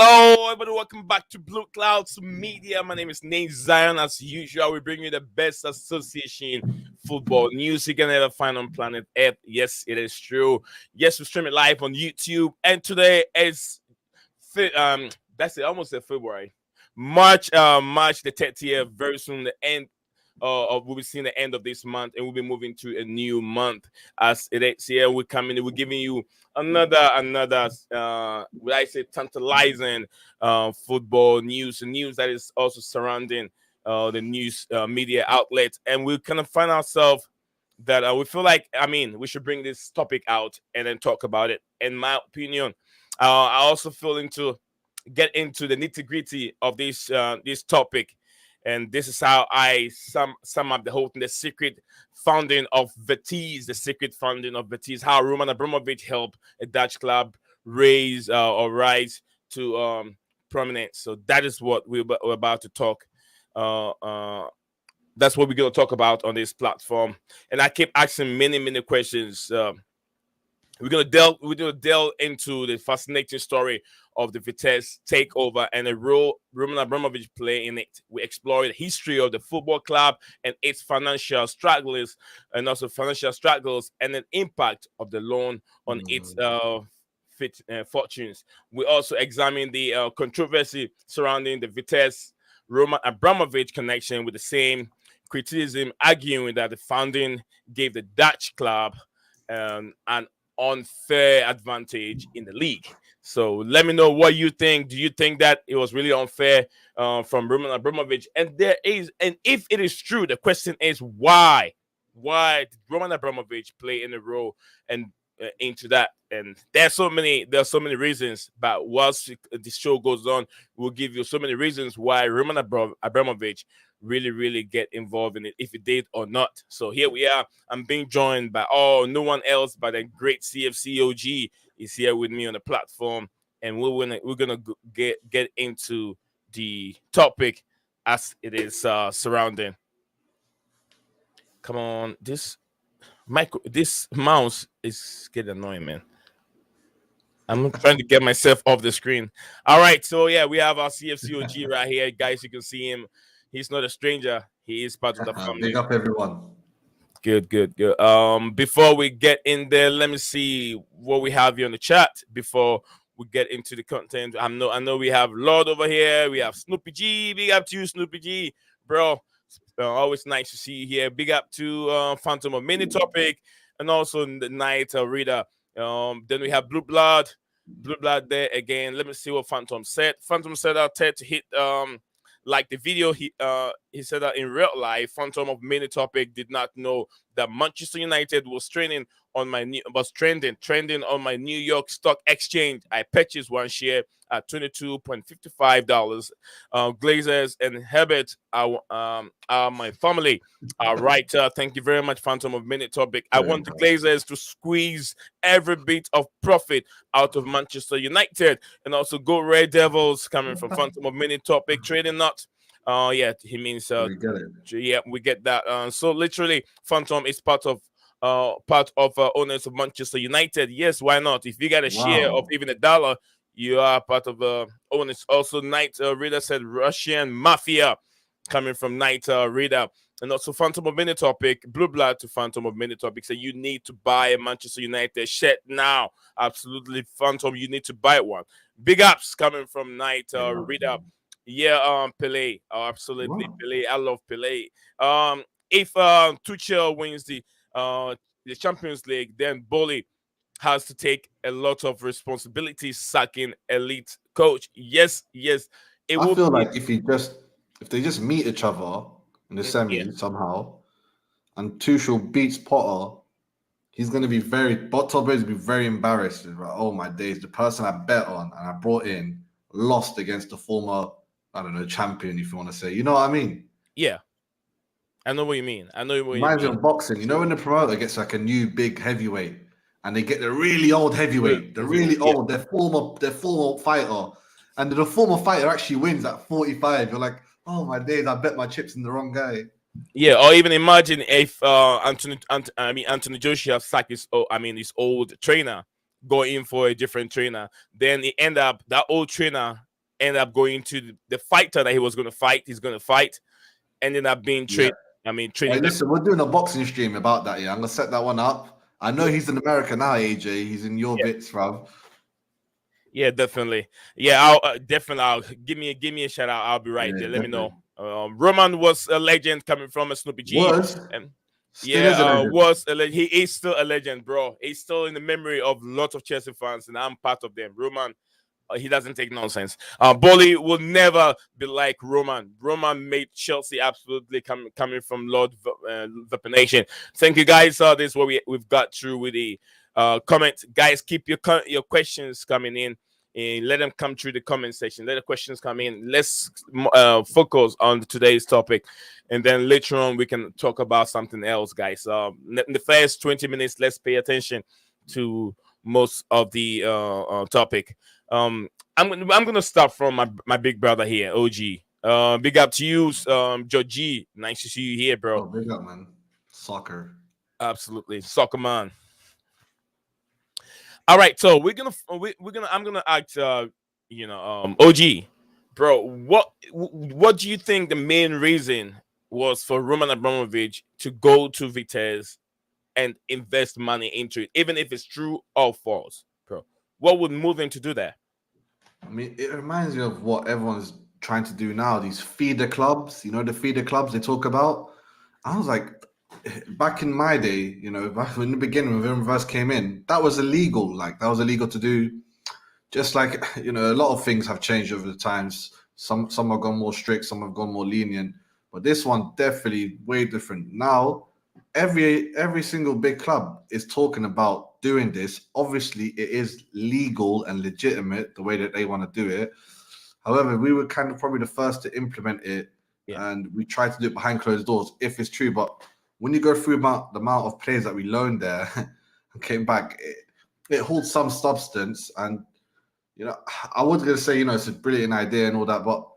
Hello, everybody. Welcome back to Blue Clouds Media. My name is Nate Zion. As usual, we bring you the best association football news you can ever find on planet Earth. Yes, it is true. Yes, we stream it live on YouTube. And today is, that's it, almost February. March the 30th, very soon, the end. We'll be seeing the end of this month, and we'll be moving to a new month. As it is here, we're giving you another would I say tantalizing football news, and news that is also surrounding the news media outlets, and we kind of find ourselves that we feel like, we should bring this topic out and then talk about it. In my opinion, I also feel into get into the nitty gritty of this topic. And this is how I sum up the whole thing: the secret founding of Vitesse, how Roman Abramovich helped a Dutch club raise or rise to prominence. So that is what we're about to talk. That's what we're going to talk about on this platform. And I keep asking many questions. We're gonna delve into the fascinating story of the Vitesse takeover and the role Roman Abramovich play in it. We explore the history of the football club and its financial struggles, and the impact of the loan on its fortunes. We also examine the controversy surrounding the Vitesse Roman Abramovich connection, with the same criticism arguing that the founding gave the Dutch club an unfair advantage in the league. So let me know what you think. Do you think that it was really unfair from Roman Abramovich? And if it is true, the question is why? Why did Roman Abramovich play in a role and into that? And there are so many reasons. But whilst the show goes on, we'll give you so many reasons why Roman Abramovich really get involved in it, if it did or not. So here we are. I'm being joined by no one else but the great CFC OG is here with me on the platform, and we're gonna get into the topic as it is surrounding. Come on, this mouse is getting annoying, man. I'm trying to get myself off the screen. All right, so yeah, we have our CFC OG right here, guys. You can see him. He's not a stranger. He is part of the family. Big up, everyone. Good. Before we get in there, let me see what we have here on the chat before we get into the content. I know we have Lord over here. We have Snoopy G. Big up to you, Snoopy G, bro. Always nice to see you here. Big up to Phantom of Mini Topic, and also the Night Reader. Then we have Blue Blood there again. Let me see what Phantom said. Phantom said out there to hit like the video. He said that in real life, Phantom of Mini Topic did not know that Manchester United was trending on my New York Stock Exchange. I purchased one share at $22.55. Glazers and Herbert are my family. All right, thank you very much, Phantom of Minute Topic. I want the Glazers to squeeze every bit of profit out of Manchester United, and also go Red Devils, coming from Phantom of Minute Topic. Trading not. Yeah, he means we get it. Yeah, we get that. So literally, Phantom is part of owners of Manchester United. Yes, why not? If you get a share of even $1, you are part of owners. Also, Night Reader said Russian Mafia, coming from Night Reader. And also Phantom of Mini Topic, Blue Blood to Phantom of Mini Topic, say you need to buy a Manchester United shirt now. Absolutely, Phantom, you need to buy one. Big ups coming from Night Reader. Yeah, Pele. Oh, absolutely, wow. Pele. I love Pele. If Tuchel wins the Champions League, then Boli has to take a lot of responsibility sacking elite coach. Yes. I feel like if they just meet each other in the semi somehow, and Tuchel beats Potter, he's going to be Todd Bowley's going to be very embarrassed. Like, oh my days, the person I bet on and I brought in lost against the former, I don't know, champion, if you want to say. You know what I mean? Yeah. I know what you mean. Reminds me of boxing. You know when the promoter gets like a new big heavyweight and they get the really old heavyweight, old, their former fighter, and the former fighter actually wins at 45. You're like, oh my days, I bet my chips in the wrong guy. Yeah, or even imagine if Anthony Joshua sacked his old trainer, go in for a different trainer, then it end up that old trainer ended up going to the fighter that he was going to fight. He's going to fight, ended up being Yeah. traded. I mean, Hey, trading them. listen, we're doing a boxing stream about that. Yeah, I'm gonna set that one up. I know he's in America now, AJ. He's in your Yeah. bits, bruv. Yeah, definitely. Yeah, I'll definitely. I'll give me a shout out. I'll be right Yeah, there. Let me know. definitely. Roman was a legend coming from a Snoopy G, Was and still is a yeah, legend. was a he is still a legend, bro. He's still in the memory of lots of Chelsea fans, and I'm part of them. Roman, he doesn't take nonsense. Bolly will never be like Roman. Roman made Chelsea absolutely coming from Lord the Nation. Thank you, guys. This is what we've got through with the comment. Guys, keep your questions coming in. And let them come through the comment section. Let the questions come in. Let's focus on today's topic, and then later on we can talk about something else, guys. In the first 20 minutes, let's pay attention to most of the topic. I'm gonna start from my big brother here, OG. Big up to you, Georgie. Nice to see you here, bro. Oh, big up, man. Soccer. Absolutely, soccer man. All right, so we're gonna I'm gonna ask OG, bro. What do you think the main reason was for Roman Abramovich to go to Vitesse and invest money into it, even if it's true or false, bro? What would move him to do that? I mean, it reminds me of what everyone's trying to do now. These feeder clubs, the feeder clubs they talk about. I was like, back in my day, back in the beginning when Vim first came in, that was illegal. Like that was illegal to do. Just like a lot of things have changed over the times. Some have gone more strict, some have gone more lenient. But this one definitely way different. Now, every single big club is talking about doing this. Obviously, it is legal and legitimate the way that they want to do it. However, we were kind of probably the first to implement it, Yeah, and we tried to do it behind closed doors, if it's true. But when you go through the amount of players that we loaned there and came back, it holds some substance. And I was going to say, it's a brilliant idea and all that, but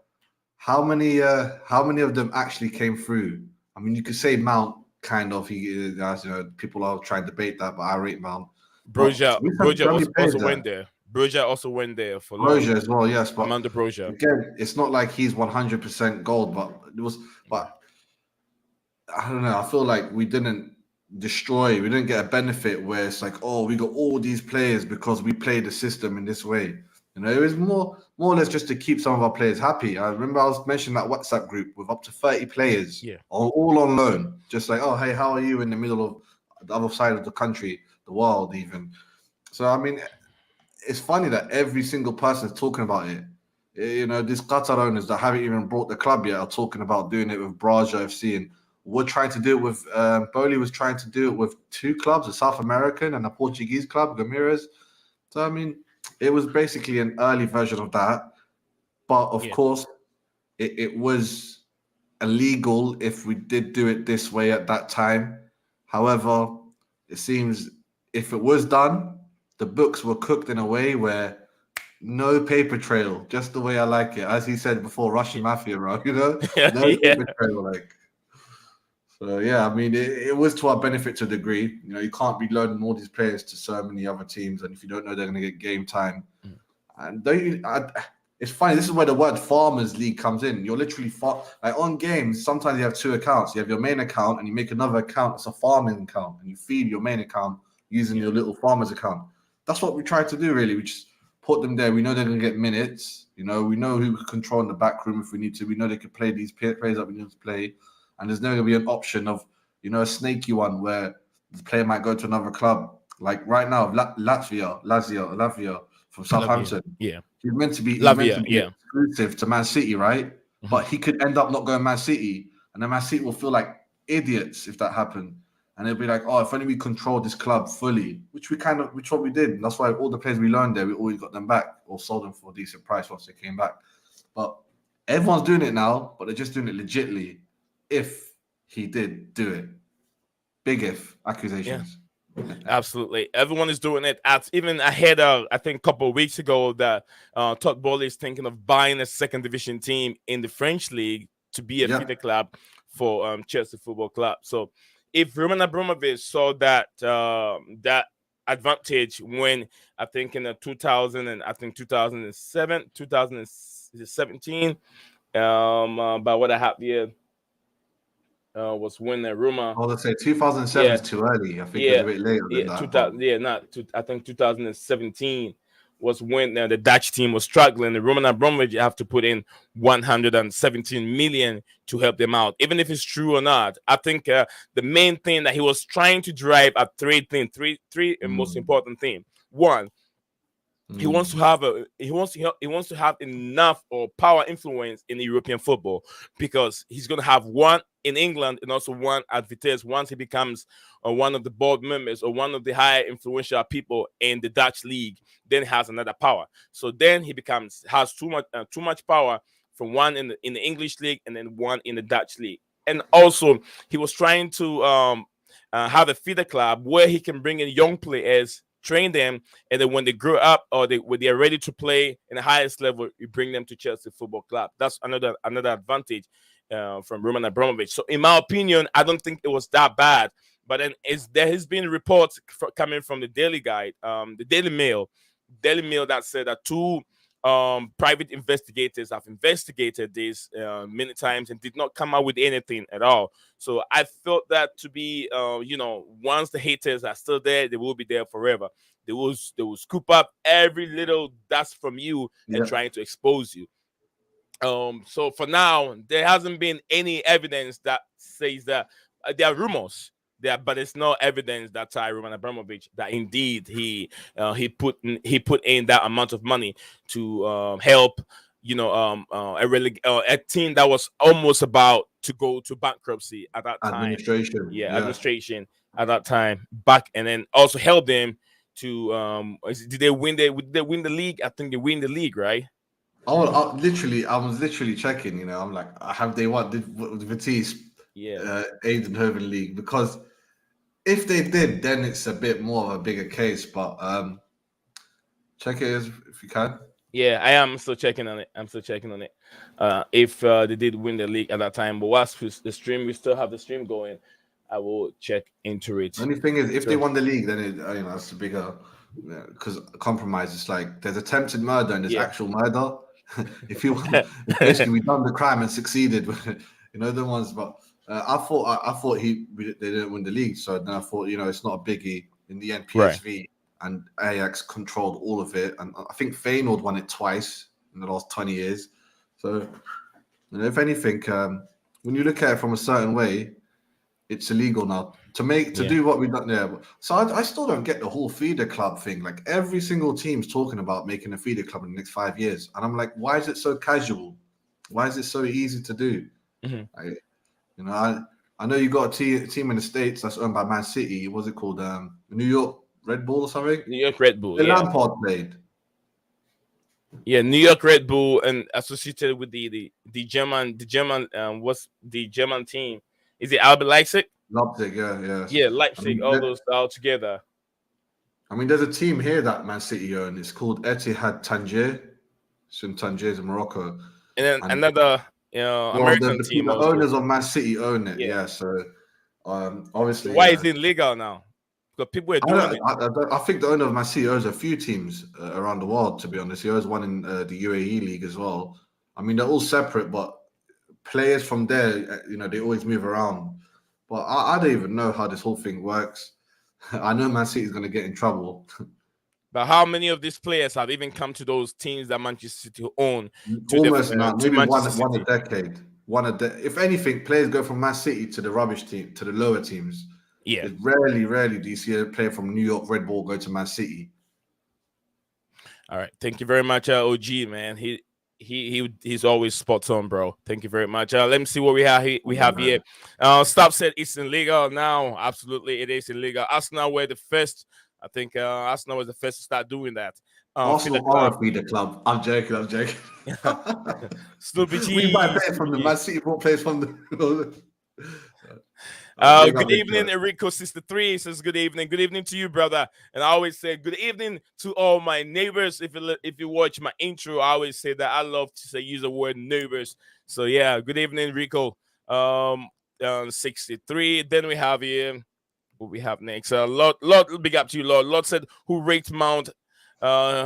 how many of them actually came through? I mean, you could say Mount, kind of. He, as people are trying to debate that, but I rate Mount. But Broja we had Broja so many also, players also there. went there. Broja also went there for long. Broja as well, yes, but Amanda Broja. again, it's not like he's 100% gold, but it was. But I don't know. I feel like we didn't get a benefit where it's like, oh, we got all these players because we played the system in this way. It was more or less just to keep some of our players happy. I remember I was mentioning that WhatsApp group with up to 30 players, Yeah, all on loan. Just like, oh, hey, how are you in the middle of the other side of the country, the world, even? So I mean, it's funny that every single person is talking about it. These Qatar owners that haven't even brought the club yet are talking about doing it with Braja FC, and we're trying to do it with Bowley was trying to do it with two clubs, a South American and a Portuguese club, Gameiras. So I mean, it was basically an early version of that, but of yeah, course, it was illegal if we did do it this way at that time. However, it seems if it was done, the books were cooked in a way where no paper trail, just the way I like it. As he said before, Russian mafia, right? yeah, No yeah, paper trail, like. So yeah, I mean, it was to our benefit to a degree. You can't be loaning all these players to so many other teams, and if you don't know they're going to get game time, and don't you? It's funny. This is where the word farmers league comes in. You're literally like on games. Sometimes you have two accounts. You have your main account, and you make another account. It's a farming account, and you feed your main account using your little farmers account. That's what we try to do. Really, we just put them there. We know they're going to get minutes. We know who can control in the back room if we need to. We know they can play these players that we need to play, and there's never going to be an option of a snaky one where the player might go to another club. Like right now, Latvia from Lavia, Southampton. yeah, He's meant to Lavia, be yeah. exclusive to Man City, right? Mhm. But he could end up not going Man City, and then Man City will feel like idiots if that happened. And they'll be like, "Oh, if only we control this club fully," which what we did. And that's why all the players we learned there, we always got them back or sold them for a decent price once they came back. But everyone's doing it now, but they're just doing it legitly. If he did do it, big if Yeah, accusations. absolutely. Everyone is doing it. Even I had I think a couple of weeks ago that Todd Bowley is thinking of buying a second division team in the French league to be a Yeah, feeder club for Chelsea Football Club. So if Roman Abramovich saw that advantage when I think in the 2000 and I think 2007, is it 17? But what I have here was when the rumor. I would say 2007 Yeah, is too early. I think it was yeah, a bit later than yeah. that. But 2000. Yeah, not. I think 2017 was when the Dutch team was struggling. The Roman Abramovich have to put in 117 million to help them out, even if it's true or not. I think the main thing that he was trying to drive at three most mm, important thing. One, he wants to mm, have he wants to have enough or power influence in the European football, because he's going to have one in England and also one at Vitesse once he becomes one of the board members or one of the high influential people in the Dutch league. Then he has another power. So then he becomes has too much power from one in the English league and then one in the Dutch league. And also he was trying to have a feeder club where he can bring in young players, train them, and then when they grow up or when they are ready to play in the highest level, you bring them to Chelsea Football Club. That's another advantage from Roman Abramovich. So in my opinion, I don't think it was that bad. But then there has been reports coming from the Daily Guide, the Daily Mail that said that two private investigators have investigated this many times and did not come out with anything at all. So I felt that to be, once the haters are still there, they will be there forever. They will scoop up every little dust from you and yeah. trying to expose you. So for now, there hasn't been any evidence that says that there are rumors. There, but it's no evidence that Roman Abramovich that indeed he put in that amount of money to help a team that was almost about to go to bankruptcy at that time. Administration. Yeah, Yeah. administration at that time back, and then also help them to did they win the league? I think they win the league, right? I was literally checking. I'm like, have they won the Vitesse Yeah. Eindhoven League? Because if they did, then it's a bit more of a bigger case. But check it if you can. Yeah, I am still checking on it. I'm still checking on it. If they did win the league at that time, but whilst the stream, we still have the stream going. I will check into it. Only thing is, if they So won the league, then it's a bigger because compromise. It's like there's attempted murder and there's yeah, actual murder. If you if basically we done the crime and succeeded, the ones. But I thought they didn't win the league, so then I thought it's not a biggie. In the end, right. PSV and Ajax controlled all of it, and I think Feyenoord won it twice in the last 20 years. So if anything, when you look at it from a certain way, it's illegal now to Yeah. do what we've done there. So I still don't get the whole feeder club thing. Like every single team's talking about making a feeder club in the next 5 years, and I'm like, why is it so casual? Why is it so easy to do? Mm-hmm. I know you got a team in the States that's owned by Man City. What's it called? New York Red Bull or something? New York Red Bull. The Yeah. Lampard played. Yeah, New York Red Bull and associated with the German what's the German team? Is it RB Leipzig? Leipzig, yeah, yes. Yeah, I Leipzig. mean, All those all together. there's a team here that Man City own. It's called Etihad Tanger. It's in Tangier, Morocco. And then And another well, American team the also. owners of Man City own it, Yeah. yeah. So So obviously, why is it illegal now? Because people are doing it. I think the owner of Man City owns a few teams around the world. To be honest, he owns one in the UAE league as well. I mean, they're all separate, but players from there, they always move around. But I don't even know how this whole thing works. I know Man City is going to get in trouble. But how many of these players have even come to those teams that Manchester City own Almost not, to maybe Manchester one a City? decade. If anything, players go from Man City to the rubbish team, to the lower teams. Yeah. It's rarely do you see a player from New York Red Bull go to Man City. All right. Thank you very much, OG, man. He's always spot on, bro. Thank you very much. Let me see what we have here. Here. Stop said it's illegal now. Absolutely, it is illegal. Arsenal were the first. I think Arsenal was the first to start doing that. Arsenal are a feeder club. I'm joking. Snoopy We buy G. players from the Man City brought players from the. Good evening, Enrico63 says good evening. Good evening to you, brother. And I always say good evening to all my neighbors. If you watch my intro, I always say that I love to use the word neighbors. So yeah, good evening, Rico. 63. Then we have here what we have next. Lord, big up to you, Lord. Lord said, who rates Mount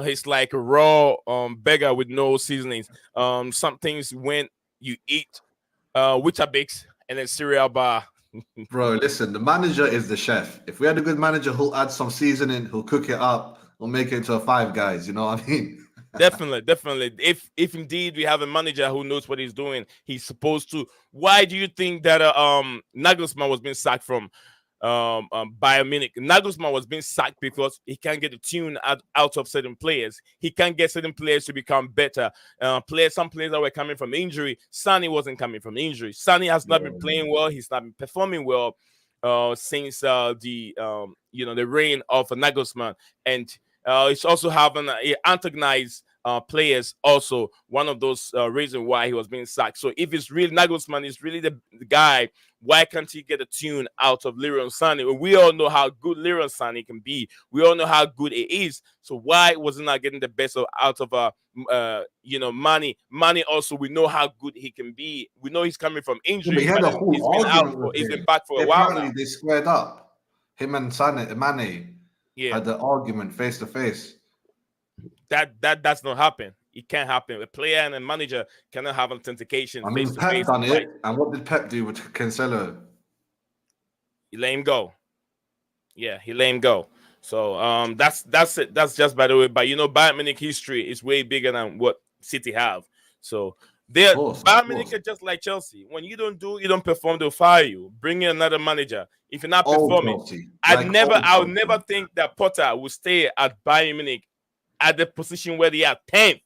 He's like a raw burger with no seasonings. Some things when you eat Weetabix and then cereal bar. Bro, listen, the manager is the chef. If we had a good manager, he'll add some seasoning, he'll cook it up, he'll make it into a Five Guys. You know what I mean? Definitely, definitely. If indeed we have a manager who knows what he's doing, he's supposed to. Why do you think that Nagelsmann was being sacked from Bayern Munich? Nagelsmann was being sacked because he can't get the tune out of certain players. He can't get certain players to become better. Some players that were coming from injury. Sani wasn't coming from injury. Sani has not been playing well. He's not been performing well since the reign of Nagelsmann, and it's also having antagonized players. Also, one of those reasons why he was being sacked. So, if it's really Nagelsmann is really the guy, why can't he get a tune out of Leroy Sané? We all know how good Leroy Sané can be. We all know how good he is. So why was he not getting the best out of Mane? Mane also, we know how good he can be. We know he's coming from Yeah, injury, but he had but a then he's whole been out argument for with he's been him. back for a while Apparently, now. they squared up. Him and Mane Yeah, had the argument face to face. that does not happen. It can't happen. A player and a manager cannot have authentication I face mean, to Pep face. done it, and what did Pep do with Cancelo? He let him go. Yeah, he let him go. So that's it. That's just by the way. But Bayern Munich history is way bigger than what City have. So Of they're course, of Bayern Munich course. are just like Chelsea. When you don't perform, they'll fire you. Bring in another manager. If you're not Old performing, Chelsea, like old I'll never Chelsea. think that Potter will stay at Bayern Munich at the position where they are 10th.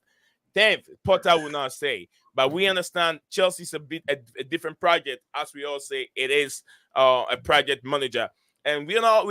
Potter will not say. But we understand Chelsea's a different project, as we all say. It is a project manager, and we are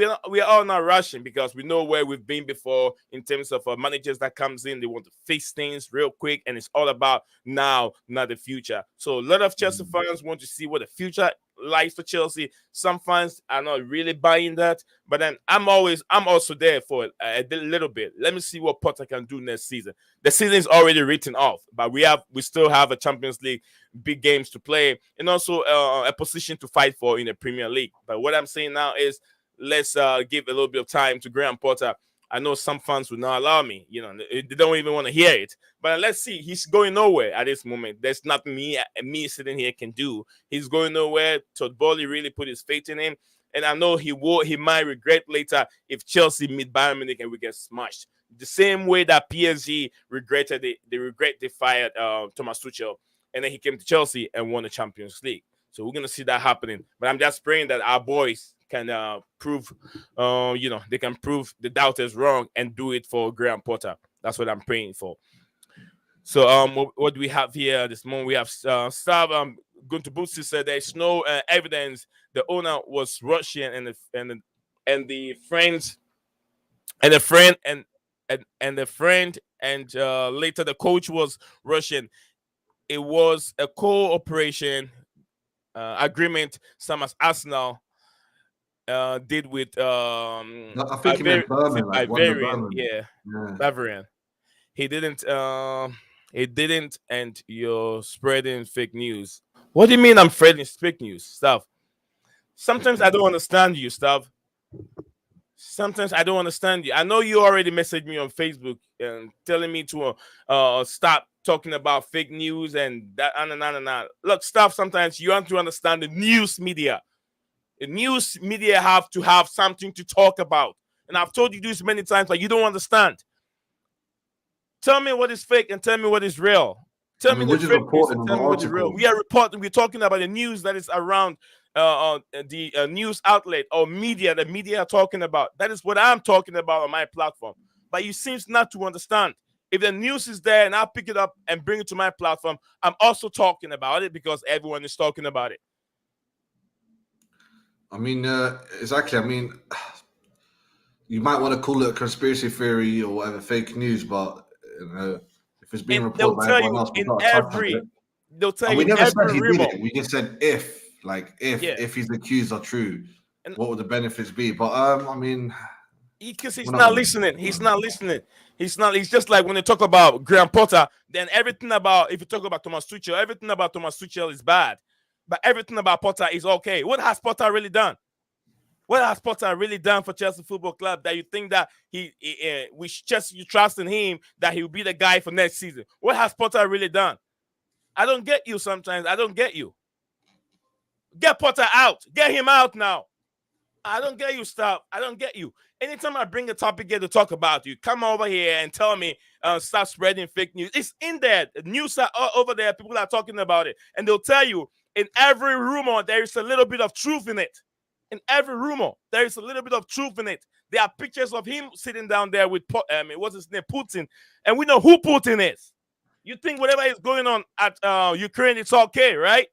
all not rushing because we know where we've been before in terms of managers that comes in. They want to fix things real quick, and it's all about now, not the future. So a lot of Chelsea fans want to see what the future lies for Chelsea. Some fans are not really buying that, but then I'm also there for a little bit. Let me see what Potter can do next season. The season is already written off, but we still have a Champions League, big games to play, and also a position to fight for in the Premier League. But what I'm saying now is let's give a little bit of time to Graham Potter. I know some fans will not allow me. They don't even want to hear it. But let's see. He's going nowhere at this moment. There's nothing me sitting here can do. He's going nowhere. Todd Bowley really put his faith in him. And I know he might regret later if Chelsea meet Bayern Munich and we get smashed. The same way that PSG regretted it. They fired Thomas Tuchel. And then he came to Chelsea and won the Champions League. So we're going to see that happening. But I'm just praying that our boys can prove, they can prove the doubters wrong and do it for Graham Potter. That's what I'm praying for. So what do we have here this morning? We have Stav going to Bootsy said there's no evidence the owner was Russian and the friends and the friend and the friend and later the coach was Russian. It was a cooperation agreement, same as Arsenal did with I think he meant Berman, like one of the Bavarian. Berman. Yeah, Yeah. Bavarian. He didn't. And you're spreading fake news. What do you mean I'm spreading fake news, stuff? Sometimes I don't understand you, stuff. Sometimes I don't understand you. I know you already messaged me on Facebook and telling me to stop talking about fake news and that and. Look, stuff. Sometimes you have to understand the news media. The news media have to have something to talk about, and I've told you this many times, but you don't understand. Tell me what is fake and tell me what is real. Tell me We're the just fake news and reporting on the tell me what is real. article. We are reporting. We're talking about the news that is around the news outlet or media. The media are talking about. That is what I'm talking about on my platform. But you seems not to understand. If the news is there and I pick it up and bring it to my platform, I'm also talking about it because everyone is talking about it. Exactly. You might want to call it a conspiracy theory or whatever, fake news, but if it's being And they'll reported by tell everyone you else, we've got to touch on it. And we in never said every he did rumor. it. We just said if, Yeah. if his accused are true, And what would the benefits be? But because he's we're not not gonna- listening. He's not listening. He's not. He's just like when they talk about Graham Potter, then everything about if you talk about Thomas Tuchel, everything about Thomas Tuchel is bad, but everything about Potter is okay. What has Potter really done? What has Potter really done for Chelsea Football Club that you think that we just you trust in him that he will be the guy for next season? What has Potter really done? I don't get you sometimes. I don't get you. Get Potter out. Get him out now. I don't get you, stuff. I don't get you. Anytime I bring a topic here to talk about, you come over here and tell me, start spreading fake news. It's in there. The news are all over there. People are talking about it. And they'll tell you, in every rumor, there is a little bit of truth in it. In every rumor, there is a little bit of truth in it. There are pictures of him sitting down there with, what's his name, Putin. And we know who Putin is. You think whatever is going on at Ukraine, it's okay, right?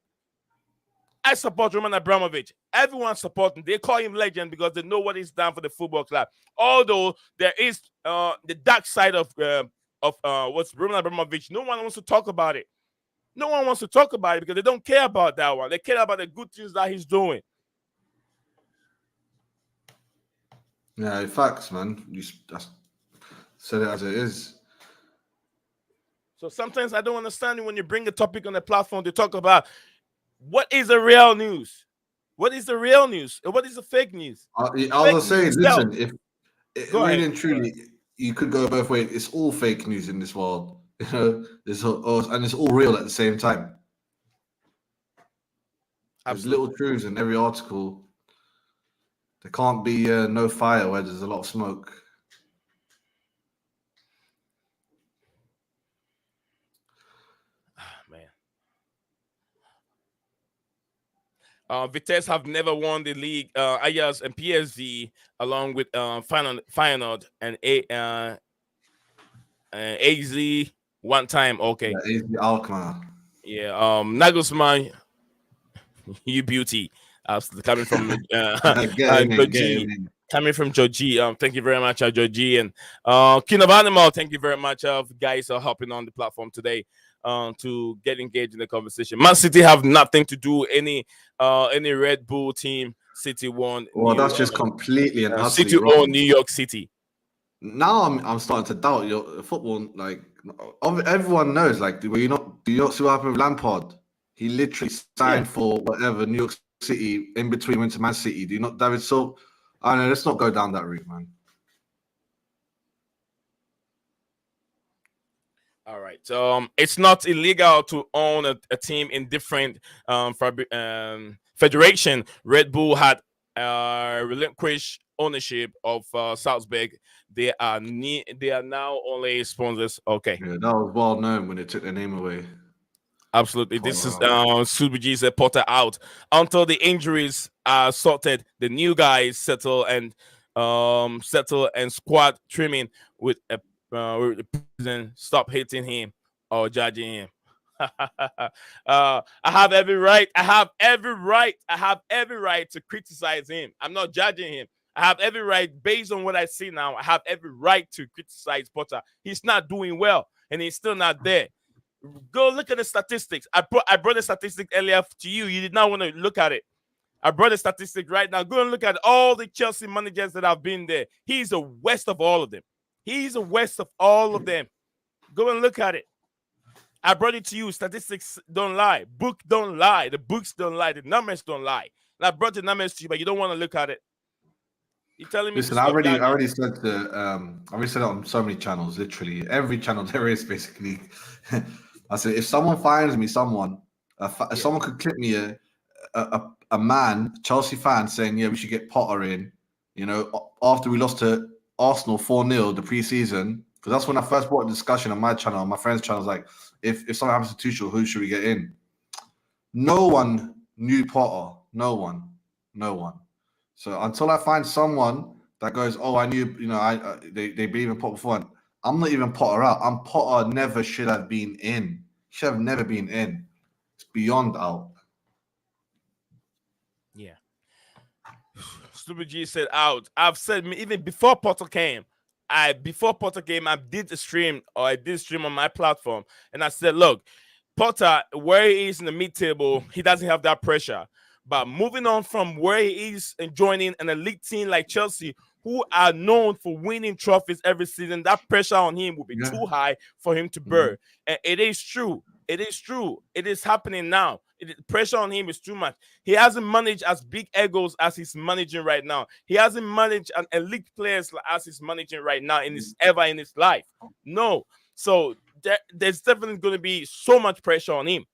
I support Roman Abramovich. Everyone supports him. They call him legend because they know what he's done for the football club. Although there is the dark side of what's Roman Abramovich. No one wants to talk about it. No one wants to talk about it because they don't care about that one. They care about the good things that he's doing. Yeah, facts, man. You said it as it is. So sometimes I don't understand when you bring a topic on the platform to talk about what is the real news. What is the real news? And what is the fake news? I was saying, listen, if really and truly, you could go both ways. It's all fake news in this world, you know. And it's all real at the same time. There's little truths in every article. There can't be no fire where there's a lot of smoke. Vitesse have never won the league. Ajax and PSV, along with Feyenoord and AZ one time. Okay. Yeah, AZ Alkmaar. Yeah. Nagelsmann, you beauty. Coming from Georgie. Coming from Georgie. Thank you very much, Georgie, and King of Animal. Thank you very much, guys, are helping on the platform today. To get engaged in the conversation. Man City have nothing to do. Any Red Bull team. City won. Well, that's just completely and utterly City wrong. or New York City. Now I'm starting to doubt your football. Like everyone knows. Like, do you not see what happened with Lampard? He literally signed for whatever New York City in between went to Man City. Do you not, David? So I don't know. Let's not go down that route, man. All right. So it's not illegal to own a team in different federation. Red Bull had relinquished ownership of Salzburg. They are now only sponsors. Okay. Yeah, that was well known when they took their name away. Absolutely. This is Subuji said Potter out until the injuries are sorted. The new guys settle and squad trimming with the president. Stop hitting him or judging him. I have every right. I have every right to criticize him. I'm not judging him. I have every right based on what I see now. I have every right to criticize Potter. He's not doing well, and he's still not there. Go look at the statistics. I brought the statistic earlier to you. You did not want to look at it. I brought a statistic right now. Go and look at all the Chelsea managers that have been there. He's the worst of all of them. He's the worst of all of them. Go and look at it. I brought it to you. Statistics don't lie. Book don't lie. The books don't lie. The numbers don't lie. And I brought the numbers to you, but you don't want to look at it. You're telling me. Listen, I already said it on so many channels. Literally every channel there is, basically. I said, if someone finds me, if someone could clip me a man, Chelsea fan, saying, yeah, we should get Potter in, you know, after we lost to Arsenal 4-0 the preseason, because that's when I first brought a discussion on my channel, on my friend's channel. I was like, if something happens to Tuchel, who should we get in? No one knew Potter. No one. So until I find someone that goes, oh, I knew, you know, they believe in Potter before, I'm not even Potter out. Potter never should have been in. He should have never been in. It's beyond out. Yeah. Stupid G said out. I've said even before Potter came, I did a stream on my platform, and I said, look, Potter, where he is in the mid-table, he doesn't have that pressure. But moving on from where he is and joining an elite team like Chelsea, who are known for winning trophies every season, that pressure on him will be too high for him to bear. And it is true. It is true. It is happening now. Pressure on him is too much. He hasn't managed as big egos as he's managing right now. He hasn't managed an elite players as he's managing right now in his life. No. So there's definitely going to be so much pressure on him.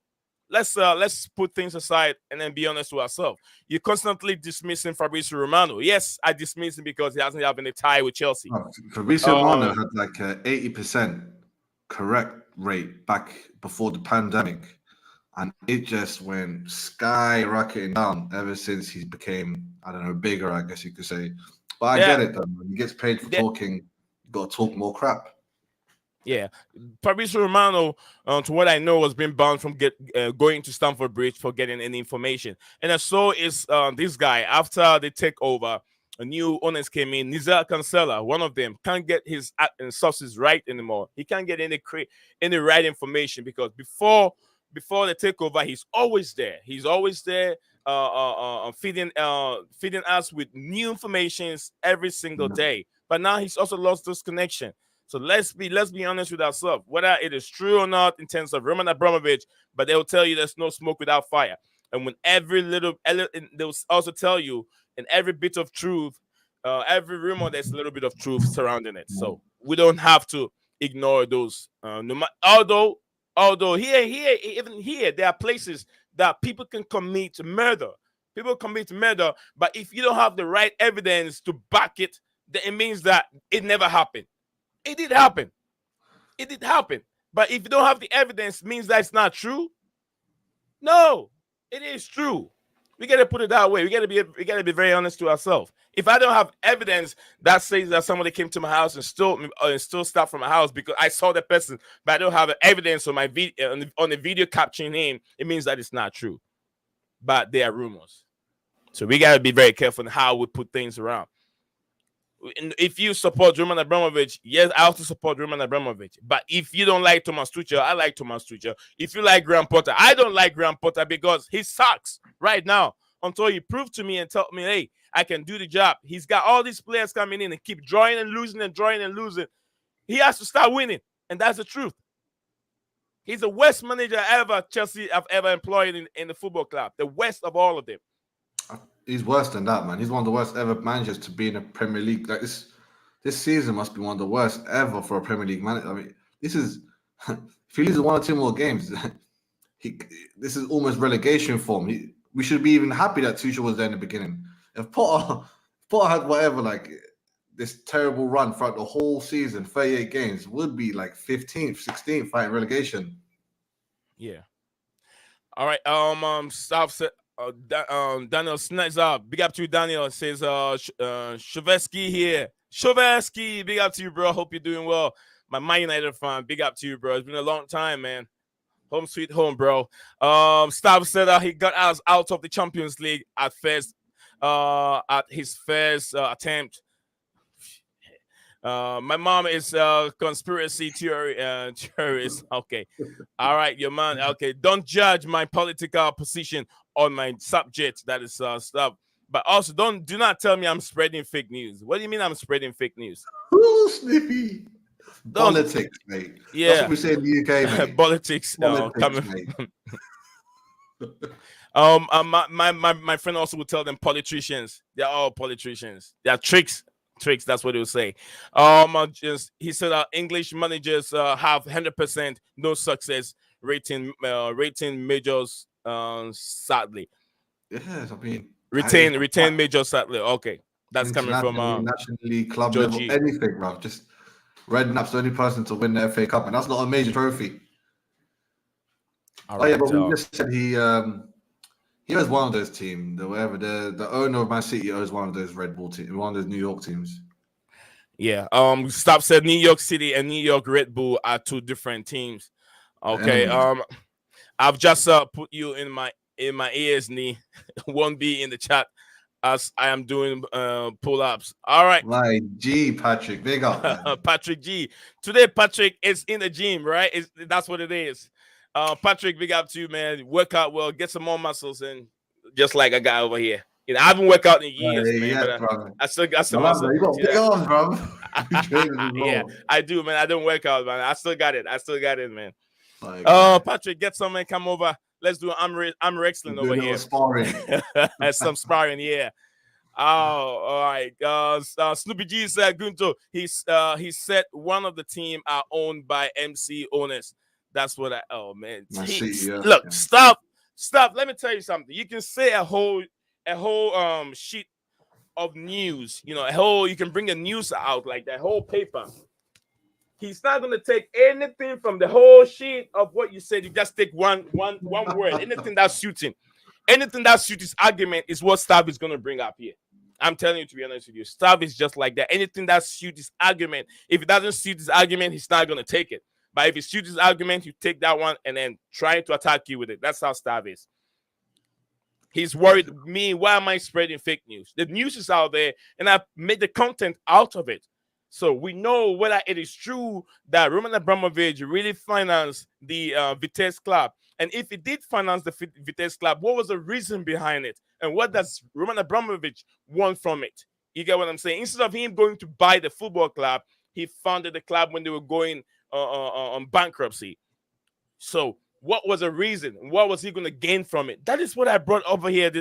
Let's put things aside and then be honest with ourselves. You're constantly dismissing Fabrizio Romano. Yes, I dismiss him because he hasn't having a tie with Chelsea. Fabrizio Romano had like a 80% correct rate back before the pandemic, and it just went skyrocketing down ever since he became, I don't know, bigger, I guess you could say. But I get it though. When he gets paid for talking, you got to talk more crap. Yeah, Fabrizio Romano, to what I know, was being banned from going to Stamford Bridge for getting any information. And so is this guy. After the takeover, a new owners came in. Nizar Cancela, one of them, can't get his sources right anymore. He can't get any right information because before the takeover, he's always there. He's always there, feeding us with new informations every single day. But now he's also lost this connection. So let's be honest with ourselves, whether it is true or not in terms of Roman Abramovich, but they'll tell you there's no smoke without fire. And when they'll also tell you in every bit of truth, every rumor, there's a little bit of truth surrounding it. So we don't have to ignore those. Although even here, there are places that people can commit murder. People commit murder, but if you don't have the right evidence to back it, then it means that it never happened. It did happen. It did happen. But if you don't have the evidence, it means that it's not true. No, it is true. We got to put it that way. We got to be very honest to ourselves. If I don't have evidence that says that somebody came to my house and stole stuff from my house because I saw the person, but I don't have evidence on my on the video capturing him, it means that it's not true. But they are rumors. So we got to be very careful in how we put things around. If you support Roman Abramovich, yes, I also support Roman Abramovich. But if you don't like Thomas Tuchel, I like Thomas Tuchel. If you like Graham Potter, I don't like Graham Potter because he sucks right now until he proved to me and told me, hey, I can do the job. He's got all these players coming in and keep drawing and losing and drawing and losing. He has to start winning, and that's the truth. He's the worst manager Chelsea have ever employed in the football club, the worst of all of them. He's worse than that, man. He's one of the worst ever managers to be in a Premier League. Like this season must be one of the worst ever for a Premier League manager. I mean, this is if he loses 1 or 2 more games, this is almost relegation form. We should be even happy that Tuchel was there in the beginning. If Potter had whatever, like this terrible run throughout the whole season, 38 games, would be like 15th, 16th fighting relegation. Yeah. All right. South said. Daniel snaps up. Big up to you, Daniel. Says Shovesky here. Shovesky, big up to you, bro. Hope you're doing well. My Man United fan, big up to you, bro. It's been a long time, man. Home sweet home, bro. Stav said he got us out of the Champions League at his first attempt. My mom is conspiracy theorist. Okay. All right, your man. Okay. Don't judge my political position on my subject. That is stuff. But also do not tell me I'm spreading fake news. What do you mean I'm spreading fake news? Ooh, Snippy. Politics, mate. Yeah. That's what we say in the UK, mate. Politics coming. My friend also would tell them politicians. They're all politicians. They're tricks. That's what he would say. He said English managers have 100% no success rating majors. Sadly, yes, I mean retain majors. Sadly, okay, that's coming from nationally club level, anything, bro. Just Redknapp's the only person to win the FA Cup, and that's not a major trophy. But we just said he owns one of those teams. The owner of Man City owns one of those Red Bull teams, one of those New York teams. Yeah. Stop said New York City and New York Red Bull are 2 different teams. Okay. I've just put you in my ears, knee. Won't be in the chat as I am doing pull-ups. All right. My G, Patrick, big up. Patrick G. Today, Patrick is in the gym, right? That's what it is. Patrick, big up to you, man. Work out well, get some more muscles, and just like a guy over here. You know, I haven't worked out in years, man. But I still got some muscle. You got big arms, bro. Yeah, I do, man. I don't work out, man. I still got it, man. My guy. Patrick, get someone come over. Let's do I'm wrestling Do a over little here. sparring. Some sparring, yeah. Oh, all right. Snoopy G said, Gunto, he said one of the team are owned by MC owners. That's what oh man. Man City, yeah. Look, Yeah. stop. Let me tell you something. You can say a whole sheet of news, you can bring a news out like that whole paper. He's not going to take anything from the whole sheet of what you said. You just take one word. Anything that suits him. Anything that suits his argument is what Stav is going to bring up here. I'm telling you, to be honest with you, Stav is just like that. Anything that suits his argument. If it doesn't suit his argument, he's not going to take it. But if it suits his argument, you take that one and then try to attack you with it. That's how Stav is. He's worried, me, why am I spreading fake news? The news is out there, and I made the content out of it. So we know whether it is true that Roman Abramovich really financed the Vitesse club. And if he did finance the Vitesse club, what was the reason behind it? And what does Roman Abramovich want from it? You get what I'm saying? Instead of him going to buy the football club, he founded the club when they were going on bankruptcy. So what was the reason? What was he going to gain from it? That is what I brought over here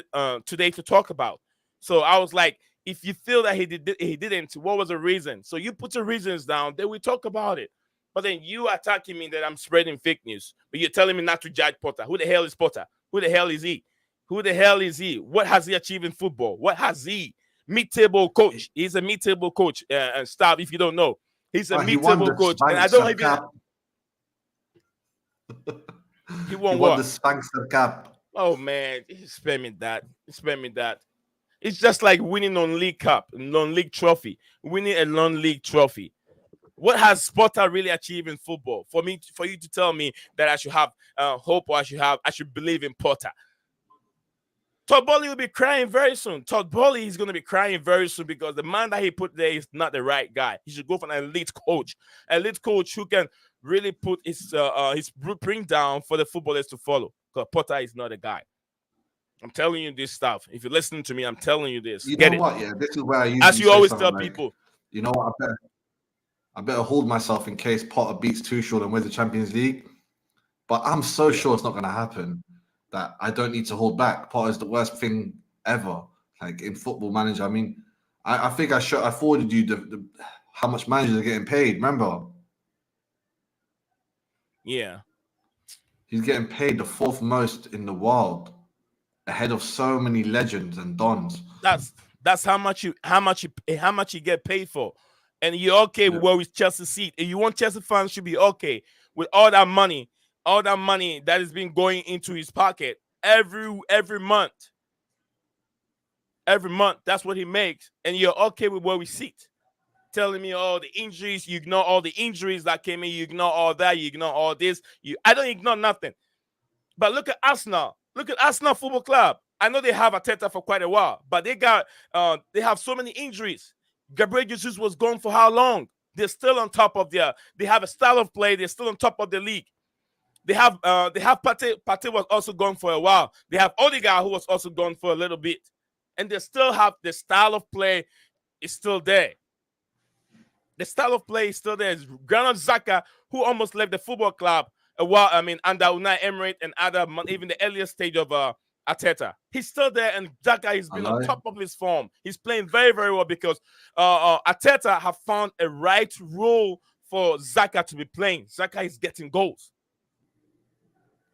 today to talk about. So I was like, if you feel that he didn't, what was the reason? So you put the reasons down, then we talk about it. But then you attacking me that I'm spreading fake news. But you're telling me not to judge Potter. Who the hell is Potter? Who the hell is he? Who the hell is he? What has he achieved in football? What has he? Mid-table coach. He's a mid-table coach. And stop if you don't know. He's a mid-table coach. And I don't even... He won what? The Spankster Cup. Oh, man. Spare me that. It's just like winning non-league cup, non-league trophy, winning a non-league trophy. What has Potter really achieved in football? For you to tell me that I should have hope or I should believe in Potter. Todd Boehly will be crying very soon. Todd Boehly is going to be crying very soon because the man that he put there is not the right guy. He should go for an elite coach who can really put his blueprint down for the footballers to follow. Because Potter is not a guy. I'm telling you this stuff. If you're listening to me, I'm telling you this. You Get know it. what? Yeah, this is where I usually as you always tell people. You know what? I better hold myself in case Potter beats Tuchel and wins the Champions League. But I'm so sure it's not going to happen that I don't need to hold back. Potter's the worst thing ever, like in Football Manager. I mean, I think I forwarded you the how much managers are getting paid. Remember? Yeah. He's getting paid the fourth most in the world, ahead of so many legends and dons. That's how much you get paid for, and you're okay with where Chelsea seat. And you want Chelsea fans should be okay with all that money that is being going into his pocket every month. Every month, that's what he makes, and you're okay with where we sit. Telling me all the injuries, you ignore all the injuries that came in, you ignore all that, you ignore all this. I don't ignore nothing. But look at Arsenal. Look at Arsenal Football Club. I know they have Arteta for quite a while, but they they have so many injuries. Gabriel Jesus was gone for how long? They're still on top of they have a style of play. They're still on top of the league. They have Partey. Partey was also gone for a while. They have Odegaard, who was also gone for a little bit. And they still have the style of play is still there. The style of play is still there. It's Granit Xhaka, who almost left the football club a while. I mean, under Unai Emery and even the earlier stage of Arteta. He's still there, and Xhaka has been on top of his form. He's playing very, very well because Arteta have found a right role for Xhaka to be playing. Xhaka is getting goals.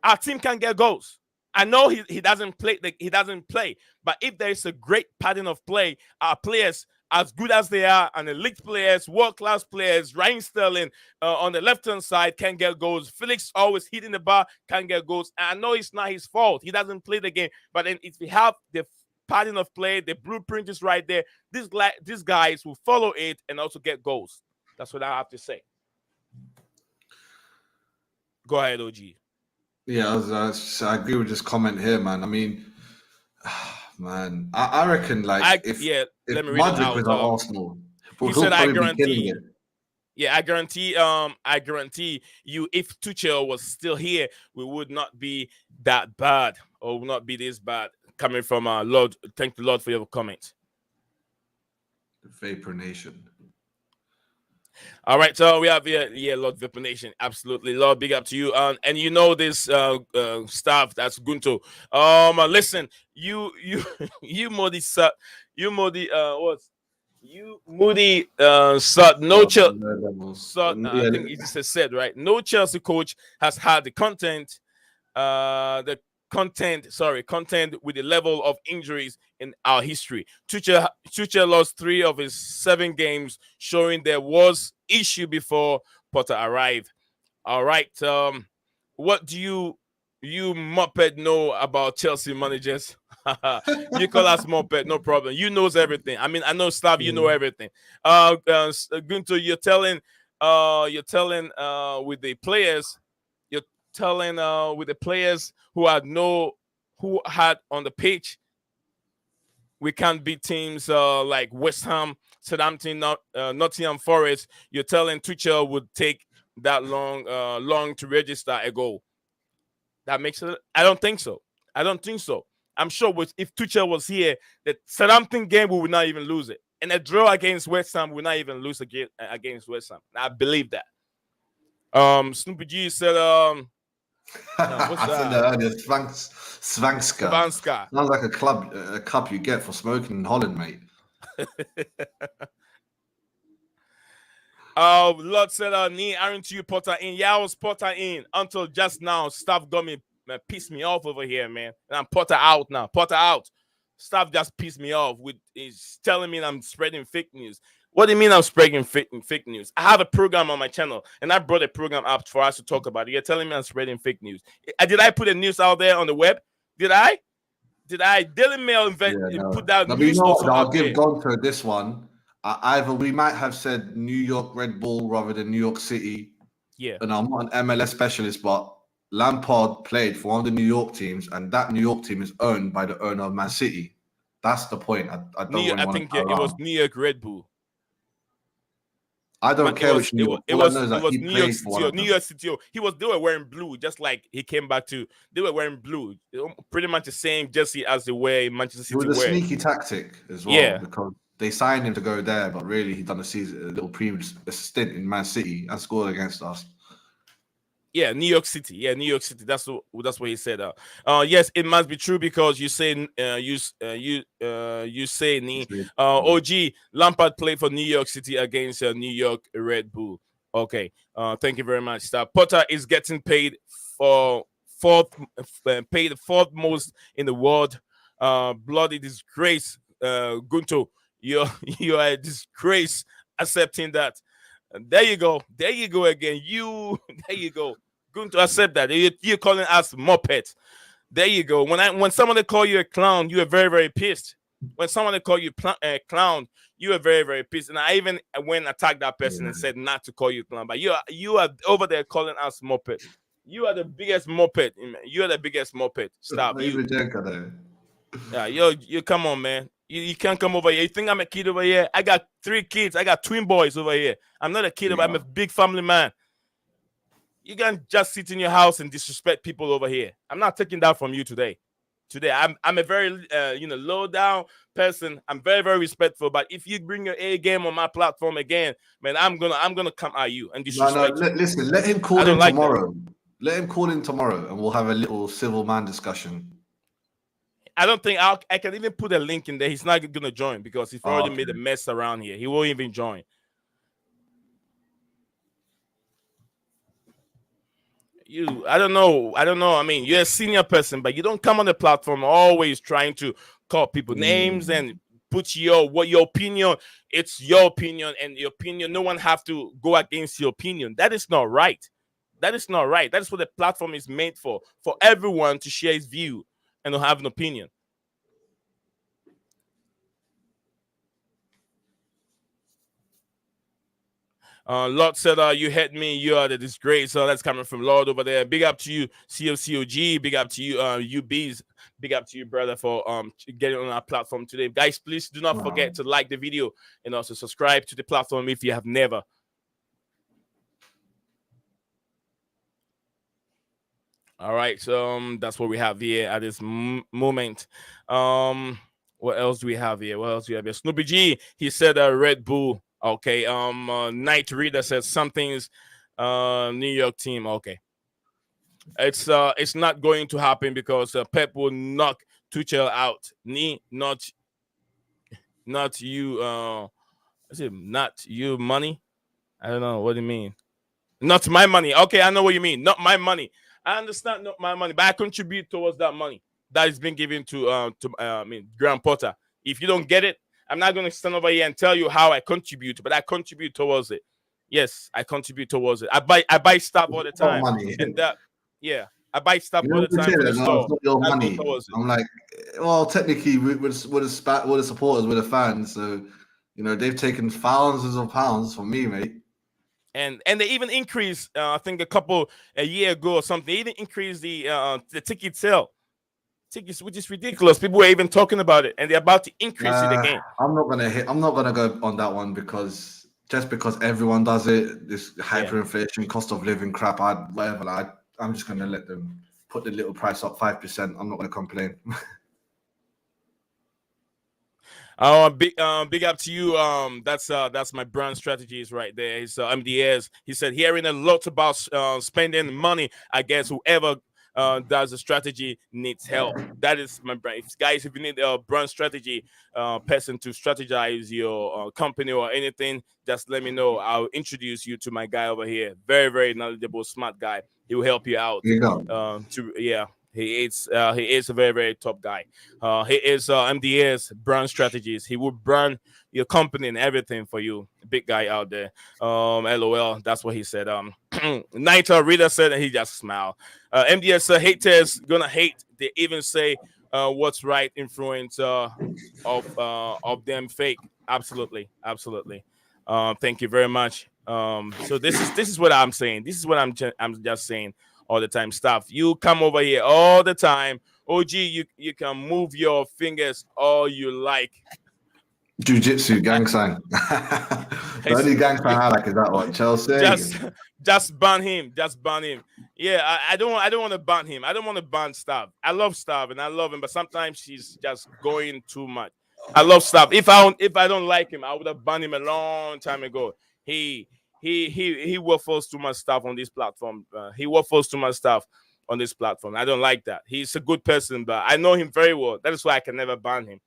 Our team can get goals. I know he doesn't play. He doesn't play, but if there is a great pattern of play, our players, as good as they are, and elite players, world-class players, Ryan Sterling on the left-hand side can get goals. Felix always hitting the bar, can get goals. And I know it's not his fault. He doesn't play the game. But then if we have the pattern of play, the blueprint is right there, these guys will follow it and also get goals. That's what I have to say. Go ahead, OG. Yeah, I agree with this comment here, man. I mean, man, I reckon if Madrid was at Arsenal, he said, "I guarantee." Yeah, I guarantee you, if Tuchel was still here, we would not be that bad, or would not be this bad. Coming from Lord, thank the Lord for your comment. Vapor Nation. All right, so we have here, yeah, Lord Vipper Nation, absolutely, Lord, big up to you, and you know this stuff that's Gunto. Listen, you you Modi Sut, you Modi what you Moody no Chelsea. I Yeah, think it just said right. No Chelsea coach has had the content with the level of injuries in our history. Tuchel lost 3 of his 7 games, showing there was issue before Potter arrived. All right. What do you Muppet know about Chelsea managers? You call us Muppet, no problem. You knows everything. I mean, I know Slav, you know everything. Gunter, you're telling with the players, you're telling with the players who had on the pitch, we can't beat teams like West Ham, Southampton, Nottingham Forest. You're telling Tuchel would take that long to register a goal. That makes it. I don't think so. I don't think so. I'm sure if Tuchel was here, the Southampton game we would not even lose it, and a draw against West Ham we would not even lose against West Ham. I believe that. Snoopy G said, what's I said that? that earlier. Svanska. Savanska. Sounds like a cup you get for smoking in Holland, mate. Lord said, aren't you Potter in? Yeah, I was Potter in until just now. Staff got me, pissed me off over here, man. And I'm Potter out now. Potter out. Staff just pissed me off with is telling me I'm spreading fake news. What do you mean I'm spreading fake news? I have a program on my channel, and I brought a program up for us to talk about it. You're telling me I'm spreading fake news. Did I put a news out there on the web? Did I? Daily Mail put that Now, but you news know what? also I'll out give there? Gonto this one. Either we might have said New York Red Bull rather than New York City, Yeah. and I'm not an MLS specialist, but Lampard played for one of the New York teams, and that New York team is owned by the owner of Man City. That's the point. I don't really I want to think go it was around. New York Red Bull. I don't But care which New York. All I know is it that was he New York played for City. one of New them. York City. They were wearing blue, just like he came back to. They were wearing blue, pretty much the same jersey as they wear in Manchester It was City a wear. sneaky tactic as well Yeah, because they signed him to go there, but really he done a little previous a stint in Man City and scored against us. yeah, New York City. Yeah, New York City. That's what he said. Yes, it must be true because you say you say OG Lampard played for New York City against New York Red Bull. Okay. Thank you very much. Star Potter is getting paid for paid the fourth most in the world. Bloody disgrace. Gunto, you're you are a disgrace accepting that. And there you go. There you go again. There you go. Going to accept that. You're calling us Muppet. There you go. When someone call you a clown, you are very, very pissed. When someone call you a clown, you are very, very pissed. And I even went and attacked that person and Yeah. said not to call you clown. But you are over there calling us Muppet. You are the biggest Muppet. You are the biggest Muppet. Stop. Not even joking there. Yeah, you come on, man. You can't come over here. You think I'm a kid over here? I got 3 kids. I got twin boys over here. I'm not a kid, but I'm a Yeah. big family man. You can't just sit in your house and disrespect people over here. I'm not taking that from you today. I'm a very low down person. I'm very, very respectful. But if you bring your A game on my platform again, man, I'm gonna come at you and No, no. disrespect you. Listen, let him I call don't in like that. tomorrow. Let him call in tomorrow, and we'll have a little civil man discussion. I don't think I can even put a link in there. He's not gonna join because he's Oh, already okay. made a mess around here. He won't even join. I don't know. I mean, you're a senior person, but you don't come on the platform always trying to call people names Mm. and put your opinion. It's your opinion, and your opinion. No one have to go against your opinion. That is not right. That is not right. That is what the platform is made for everyone to share his view and to have an opinion. Lord said, you hit me, you are the disgrace. So that's coming from Lord over there. Big up to you, COCOG. Big up to you, UBs. Big up to you, brother, for getting on our platform today. Guys, please do not forget Wow. to like the video and also subscribe to the platform if you have never. All right, so that's what we have here at this moment. What else do we have here? What else do we have here? Snoopy G, he said Red Bull. Okay. Night Reader says something's New York team. Okay. It's not going to happen because Pep will knock Tuchel out. Not you. Is it not you money? I don't know what do you mean. Not my money. Okay, I know what you mean. Not my money. I understand not my money, but I contribute towards that money that is being given to Graham Potter. If you don't get it, I'm not going to stand over here and tell you how I contribute, but I contribute towards it. Yes, I contribute towards it. I buy stuff all the It's not time, money. and that yeah, I buy stuff You all know the what they time say from the that no, it's store. not your That go money. towards it. I'm like, well, technically, we're the supporters, we're the fans. So, they've taken thousands of pounds from me, mate. And they even increased, I think a year ago or something. They even increased the ticket sale tickets, which is ridiculous. People were even talking about it, and they're about to increase it again. I'm not gonna go on that one because just because everyone does it, this Yeah. hyperinflation, cost of living crap, whatever. I'm just gonna let them put the little price up 5%. I'm not gonna complain. Big up to you. That's my brand strategies right there. He's MDS. He said hearing a lot about spending money. I guess whoever does the strategy needs help. That is my brand. Guys, if you need a brand strategy person to strategize your company or anything, just let me know. I'll introduce you to my guy over here. Very, very knowledgeable, smart guy. He will help you out. You go. He is a very, very top guy. He is MDS brand strategies. He will brand your company and everything for you. Big guy out there. LOL. That's what he said. Naito Reader said, and he just smiled. MDS haters gonna hate. They even say what's right influence of them fake. Absolutely, absolutely. Thank you very much. So this is what I'm saying. This is what I'm just saying all the time. Stuff. You come over here all the time. OG, you can move your fingers all you like. Jiu-jitsu gang sign. The only gang sign I like is that one. Chelsea. just just ban him. Just ban him. Yeah, I don't want to ban him. I don't want to ban Stav. I love Stav and I love him, but sometimes she's just going too much. I love Stav. If I don't like him, I would have banned him a long time ago. He he waffles too much stuff on this platform. He waffles too much stuff on this platform. I don't like that. He's a good person, but I know him very well. That is why I can never ban him.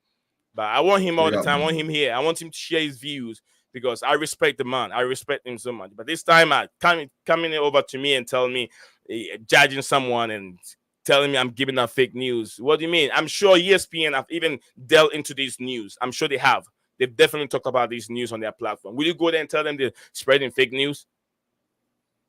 But I want him all the Yeah, time. I want him here. I want him to share his views because I respect the man. I respect him so much. But this time, coming over to me and telling me, judging someone and telling me I'm giving out fake news. What do you mean? I'm sure ESPN have even delved into these news. I'm sure they have. They've definitely talked about these news on their platform. Will you go there and tell them they're spreading fake news?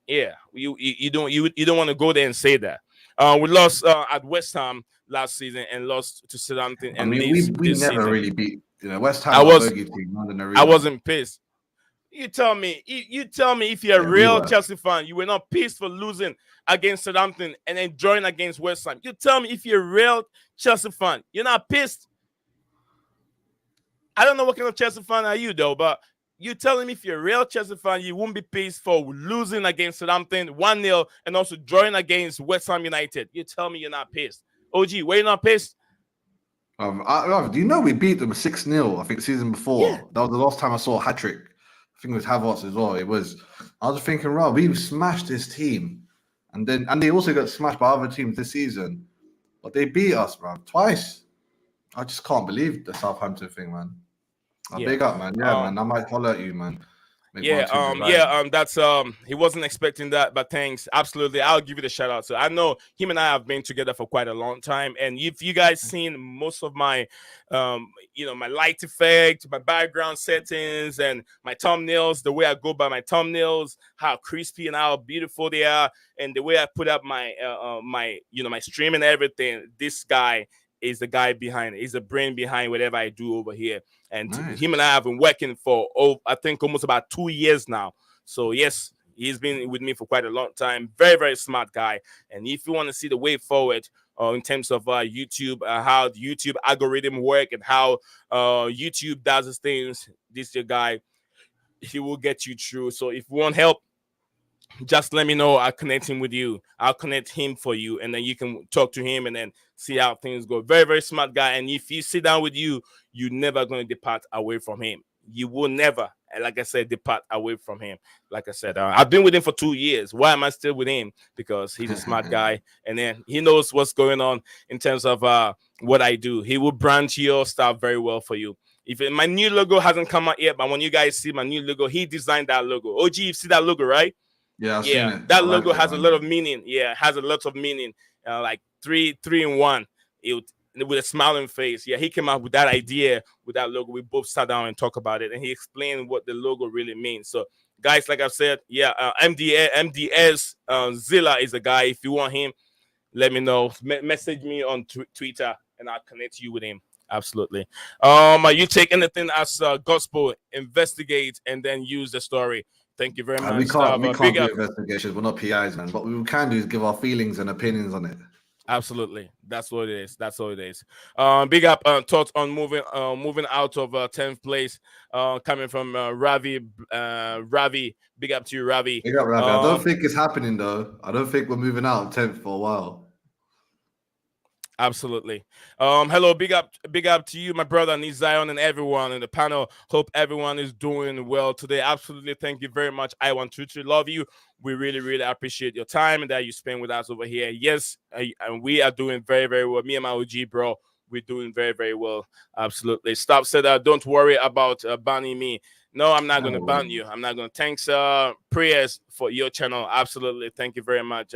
Yeah, you don't want to go there and say that. We lost at West Ham last season and lost to Southampton I and mean, Leeds we this never season. really beat. West I Ham are a was bogey team, London I Arena. wasn't pissed. You tell me if you're a Yeah, we real were. Chelsea fan, you were not pissed for losing against Southampton and then drawing against West Ham. You tell me if you're a real Chelsea fan, you're not pissed. I don't know what kind of Chelsea fan are you though, but you telling me if you're a real Chelsea fan, you won't be pissed for losing against Southampton 1-0 and also drawing against West Ham United. You tell me you're not pissed. OG, were you not pissed? Do you know we beat them 6-0? I think season Yeah. before. That was the last time I saw a hat trick. I think it was Havertz as well. It was. I was thinking, right, we smashed this team, and they also got smashed by other teams this season, but they beat us, bro, twice. I just can't believe the Southampton thing, man. Yeah. Big up, man. Yeah, man. I might holler at you, man. Make one, Yeah, two goodbye. that's he wasn't expecting that, but thanks. Absolutely. I'll give you the shout out. So I know him and I have been together for quite a long time. And if you guys seen most of my my light effect, my background settings and my thumbnails, the way I go by my thumbnails, how crispy and how beautiful they are, and the way I put up my stream and everything, this guy is the guy behind it. He's the brain behind whatever I do over here. And Nice. him and I have been working for I think almost about 2 years now. So yes, he's been with me for quite a long time. Very, very smart guy. And if you want to see the way forward in terms of YouTube, how the YouTube algorithm work and how YouTube does his things, this your guy, he will get you through. So if you want help, just let me know. I'll connect him with you. I'll connect him for you, and then you can talk to him and then see how things go. Very, very smart guy. And if you sit down with you, you're never going to depart away from him. You will never, and like I said, depart away from him. Like I said, I've been with him for 2 years. Why am I still with him? Because he's a smart guy, and then he knows what's going on in terms of what I do. He will brand your stuff very well for you. If my new logo hasn't come out yet, but when you guys see my new logo, he designed that logo. OG, you see that logo, right? Yeah, I've seen it. That I like logo it, has a man. lot of meaning. Yeah, it has a lot of meaning. Like three in one. With a smiling face. Yeah, he came up with that idea with that logo. We both sat down and talked about it, and he explained what the logo really means. So, guys, like I've said, yeah, MDS Zilla is a guy. If you want him, let me know. Message me on Twitter, and I'll connect you with him. Absolutely. You take anything as gospel, investigate, and then use the story. Thank you very much. We can't do investigations. We're not PIs, man. But what we can do is give our feelings and opinions on it. Absolutely, that's what it is. That's all it is. Big up thoughts on moving out of 10th place. Coming from Ravi. Big up to you, Ravi. Big up, Ravi. I don't think it's happening though. I don't think we're moving out of 10th for a while. Absolutely. Hello, big up to you, my brother Nizion, and everyone in the panel. Hope everyone is doing well today. Absolutely. Thank you very much. I want to love you. We really, really appreciate your time and that you spend with us over here. Yes, and we are doing very, very well. Me and my OG, bro, we're doing very, very well. Absolutely. Stop said don't worry about banning me. No, I'm not going to ban you. I'm not going to. Thanks, prayers for your channel. Absolutely. Thank you very much,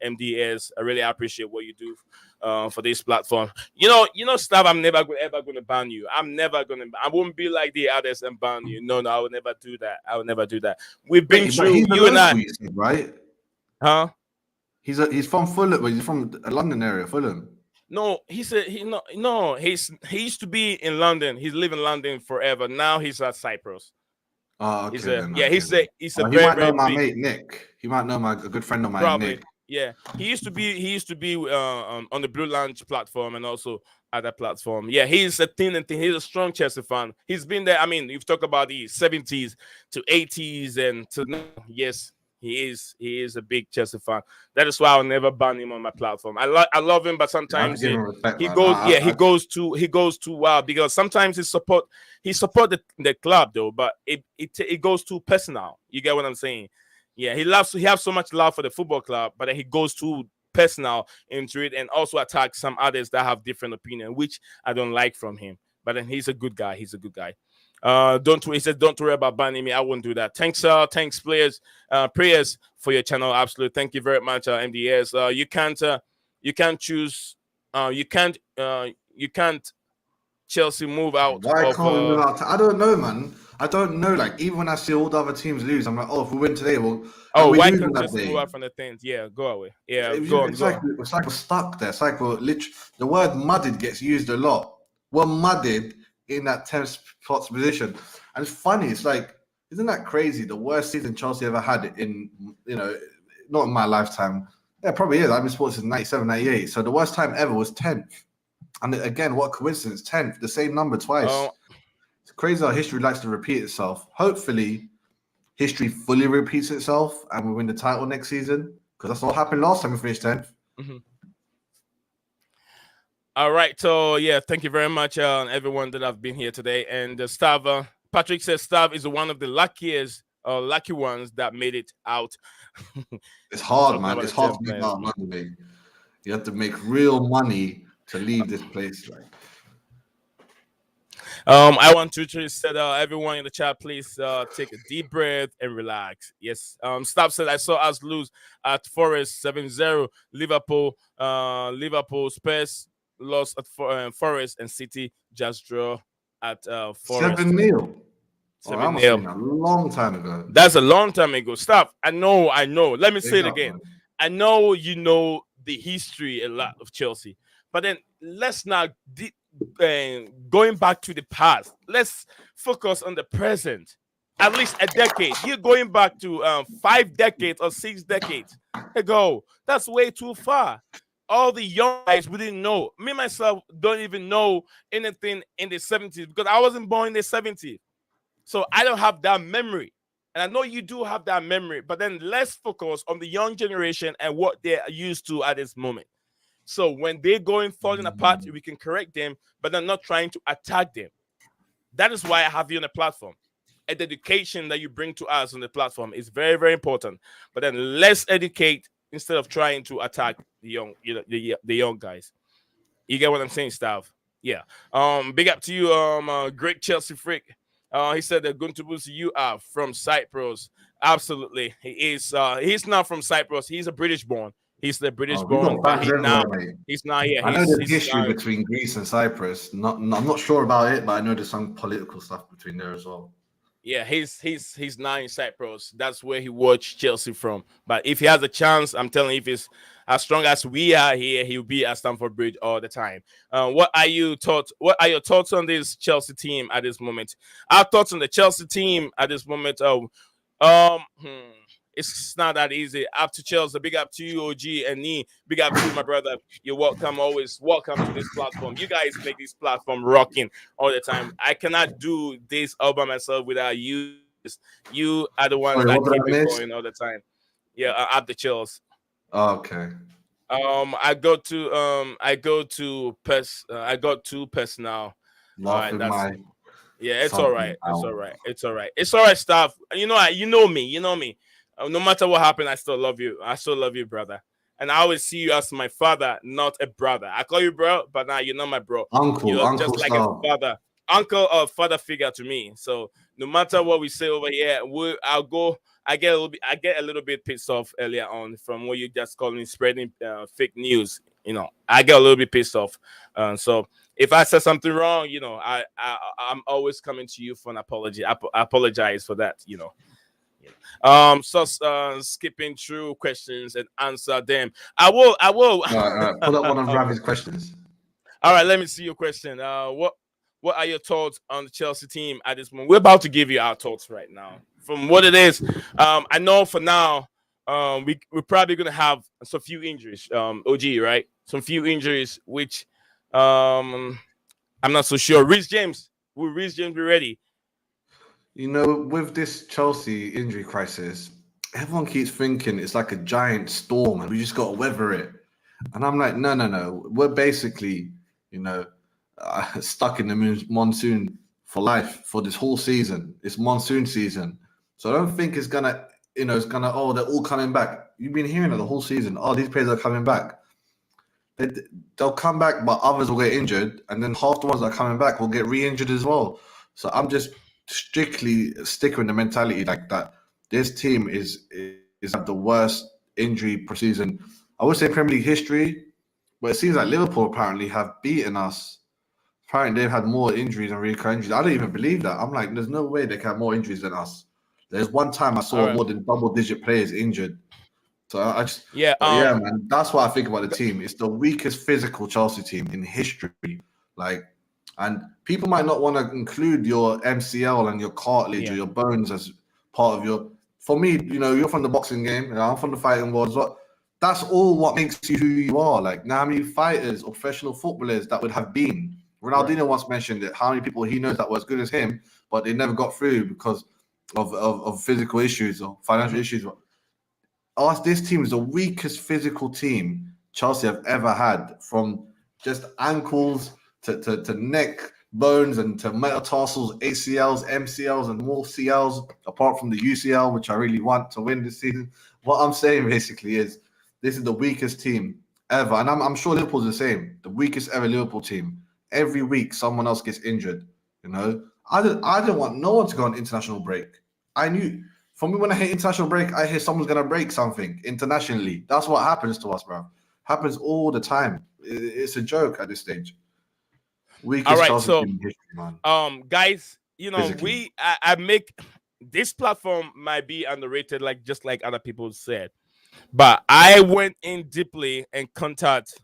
MDS. I really appreciate what you do for this platform. You know, stuff. I'm never ever going to ban you. I won't be like the others and ban you. No, I would never do that. I would never do that. We've been through, you and I. Right? Huh? He's from Fulham. He's from a London area, Fulham. No, he used to be in London. He's lived in London forever. Now he's at Cyprus. Oh, okay. He's a he very, might know very my big, mate Nick. He might know a good friend of mine, probably. Nick. Yeah, he used to be on the Blue Lounge platform and also other platform. Yeah, he's a thin. He's a strong Chelsea fan. He's been there. I mean, you've talked about the 70s to 80s and to now. Yes, he is a big Chelsea fan. That is why I'll never ban him on my platform. I love him, but sometimes he goes too wild because sometimes he support the club though, but it goes too personal. You get what I'm saying? Yeah, he has so much love for the football club, but then he goes too personal into it and also attacks some others that have different opinion, which I don't like from him. But then he's a good guy. He says don't worry about banning me. I won't do that. Thanks players, prayers for your channel. Absolutely. Thank you very much, MDS. You can't choose you can't Chelsea move out. Why can't we move out? I don't know, man. I don't know. Like, even when I see all the other teams lose, I'm like, oh, if we win today, well, why can't Chelsea move out from the things? Yeah, go away. Yeah, it's like we're stuck there. It's like we're literally, the word mudded gets used a lot. We're mudded in that 10th spot position. And it's funny. It's like, isn't that crazy? The worst season Chelsea ever had in, not in my lifetime. Yeah, probably is. I've been sports since 97, 98. So the worst time ever was 10th. And again, what coincidence? 10th, the same number twice. It's crazy how history likes to repeat itself. Hopefully, history fully repeats itself and we win the title next season, because that's what happened last time we finished 10th. Mm-hmm. All right. So, yeah, thank you very much, everyone that have been here today. And Stav, Patrick says Stav is one of the lucky ones that made it out. It's hard, man. It's hard to make out money. You have to make real money to leave this place. I want to said everyone in the chat, please take a deep breath and relax. Yes. Stop said I saw us lose at Forest 7-0. Liverpool Spurs lost at Forest, and City just draw at Forest. 7-0. That must have been a long time ago. That's a long time ago. Stop. I know. Let me say it again. Man. I know you know the history a lot of Chelsea, but then let's not going back to the past. Let's focus on the present. At least a decade. You're going back to 5 decades or 6 decades ago. That's way too far. All the young guys we didn't know. Me myself don't even know anything in the 70s because I wasn't born in the 70s. So I don't have that memory. And I know you do have that memory, but then let's focus on the young generation and what they're used to at this moment. So when they're falling apart, we can correct them, but I'm not trying to attack them. That is why I have you on the platform. education that you bring to us on the platform is very, very important. But then let's educate instead of trying to attack the young, the young guys. You get what I'm saying, Stav? Yeah. Big up to you, great Chelsea freak. He said they're going to boost you up from Cyprus. Absolutely, he is. He's not from Cyprus. He's a British born. He's the British Oh, we born, got but fans everywhere, mate. he's not here. I know there's He's history between Greece and Cyprus. I'm not sure about it, but I know there's some political stuff between there as well. Yeah, he's not in Cyprus. That's where he watched Chelsea from. But if he has a chance, I'm telling you, if he's as strong as we are here, he'll be at Stamford Bridge all the time. What are your thoughts on this Chelsea team at this moment? Our thoughts on the Chelsea team at this moment. Um, hmm, it's not that easy. Up to Chelsea, big up to you, OG and me. Big up to you, my brother. You're welcome, always welcome to this platform. You guys make this platform rocking all the time. I cannot do this all by myself without you. You are the ones Sorry, that what keep did I it miss? going all the time. Yeah, up the Chelsea. Oh, okay. I go to PES. I got two PES now. All right, Laughing that's my yeah, it's all something right. It's all out. right. It's all right. It's all right, stuff. You know, you know me. You know me. No matter what happened, I still love you. I still love you, brother. And I always see you as my father, not a brother. I call you bro, but now you're not my bro. Uncle, You're uncle just like a style. father, uncle or father figure to me. So no matter what we say over here, I'll go. I get a little bit pissed off earlier on from what you just called me spreading fake news. You know, I get a little bit pissed off. So if I said something wrong, you know, I'm always coming to you for an apology. I apologize for that. You know. So skipping through questions and answer them. I will. All right. Pull up one of Ravi's questions. All right, let me see your question. What are your thoughts on the Chelsea team at this moment? We're about to give you our thoughts right now. From what it is, I know for now, we're probably gonna have some few injuries. OG, right? Some few injuries, which I'm not so sure. Will Reece James be ready? You know, with this Chelsea injury crisis, everyone keeps thinking it's like a giant storm and we just got to weather it. And I'm like, no, no, no. We're basically, you know, stuck in the monsoon for life for this whole season. It's monsoon season. So I don't think it's going to, it's going to, oh, they're all coming back. You've been hearing it the whole season. Oh, these players are coming back. They, they'll come back, but others will get injured. And then half the ones that are coming back will get re-injured as well. So I'm just strictly sticking with the mentality like that. This team is at the worst injury preseason. I would say Premier League history, but it seems like Liverpool apparently have beaten us. Apparently they've had more injuries and recurrent injuries. I don't even believe that. I'm like, there's no way they can have more injuries than us. There's one time I All saw right. more than double-digit players injured. So I just, Yeah. but yeah, man, that's what I think about the team. It's the weakest physical Chelsea team in history. Like, and people might not want to include your MCL and your cartilage or your bones as part of your. For me, you're from the boxing game, and I'm from the fighting world as well. That's all what makes you who you are. Like, now how many fighters or professional footballers that would have been? Ronaldinho once mentioned it. How many people he knows that were as good as him, but they never got through because of physical issues or financial issues. This team is the weakest physical team Chelsea have ever had, from just ankles to neck bones and to metatarsals, ACLs, MCLs, and more CLs, apart from the UCL, which I really want to win this season. What I'm saying basically is this is the weakest team ever. And I'm sure Liverpool's the same. The weakest ever Liverpool team. Every week, someone else gets injured. I don't want no one to go on international break. I knew. For me, when I hit international break, I hear someone's gonna break something internationally. That's what happens to us, bro. Happens all the time. It's a joke at this stage. All Weakest right. Chelsea So, team in history, man. guys, Physically. I make this platform might be underrated, like just like other people said, but I went in deeply and contact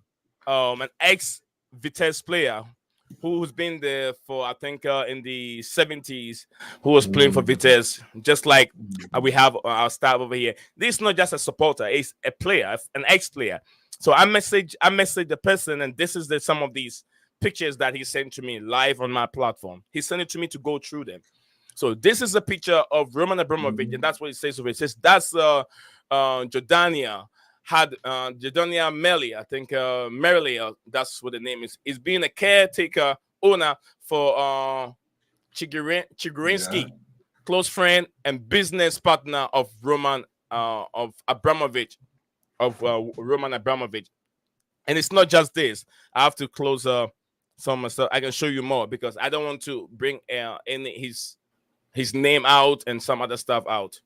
an ex Vitesse player who's been there for I think in the 70s, who was playing for Vitesse, just like we have our staff over here. This is not just a supporter; it's a player, an ex-player. So I message the person, and this is some of these pictures that he sent to me live on my platform. He sent it to me to go through them. So this is a picture of Roman Abramovich, and that's what it says over it. It says that's Jordania had Jordania Melli, I think Merrily, that's what the name is being a caretaker owner for Yeah. Chigurinsky. close friend and business partner of Roman Abramovich, Roman Abramovich. And it's not just this. I have to close some stuff. I can show you more because I don't want to bring any his name out and some other stuff out.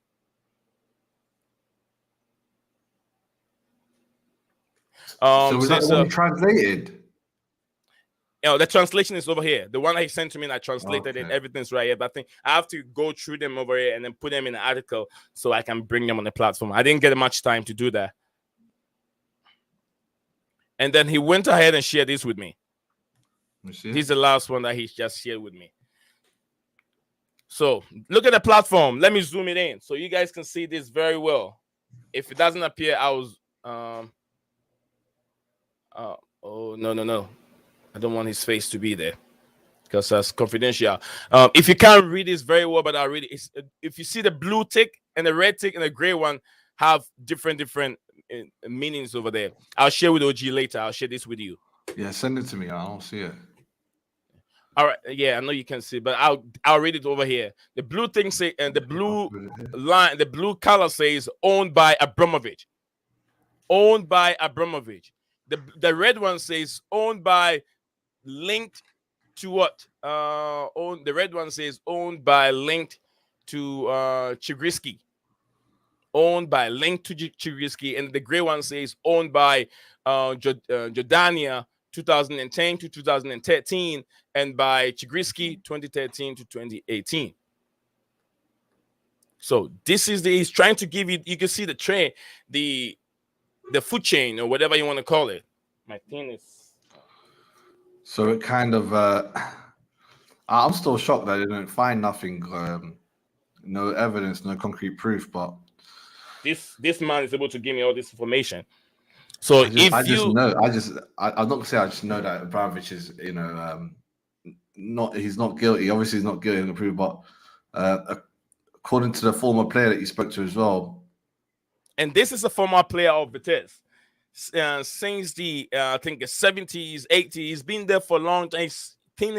So was that the one you translated? The translation is over here. The one that he sent to me, and I translated it. Everything's right here. But I think I have to go through them over here and then put them in an article so I can bring them on the platform. I didn't get much time to do that. And then he went ahead and shared this with me. This is the last one that he just shared with me. So look at the platform. Let me zoom it in so you guys can see this very well. If it doesn't appear, I was oh no. I don't want his face to be there because that's confidential. If you can't read this very well, but I'll read it. If you see the blue tick and the red tick and the gray one have different meanings over there. I'll share with OG later. I'll share this with you. Yeah, send it to me. I don't see it. All right. Yeah, I know you can see, but I'll read it over here. The blue thing say, and the blue line, the blue color says owned by Abramovich. Owned by Abramovich. The red one says owned by, linked to what? The red one says owned by, linked to Chigrisky. Owned by, linked to Chigrisky, and the gray one says owned by Jordania 2010 to 2013, and by Chigrisky 2013 to 2018. So this is he's trying to give you. You can see the train, the food chain or whatever you want to call it. My thing is. So it kind of. I'm still shocked that I didn't find nothing, no evidence, no concrete proof, but. This man is able to give me all this information. So I'm not gonna say I just know that Abramovich is, he's not guilty. Obviously, he's not guilty in the proof, but according to the former player that you spoke to as well. And this is a former player of Vitesse. Since the I think the 70s, 80s, he's been there for a long time. He's thin,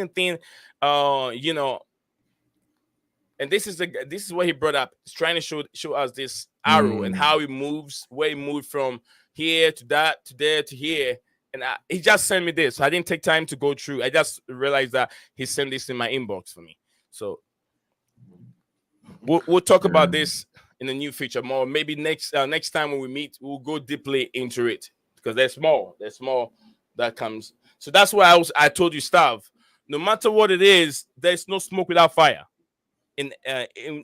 and this is what he brought up. He's trying to show us this arrow and how he moves, where he moved from here to that, to there, to here. And he just sent me this. So I didn't take time to go through. I just realized that he sent this in my inbox for me. So we'll talk about this in the new feature more. Maybe next time when we meet, we'll go deeply into it because there's more that comes. So that's why I told you, Stav, no matter what it is, there's no smoke without fire. In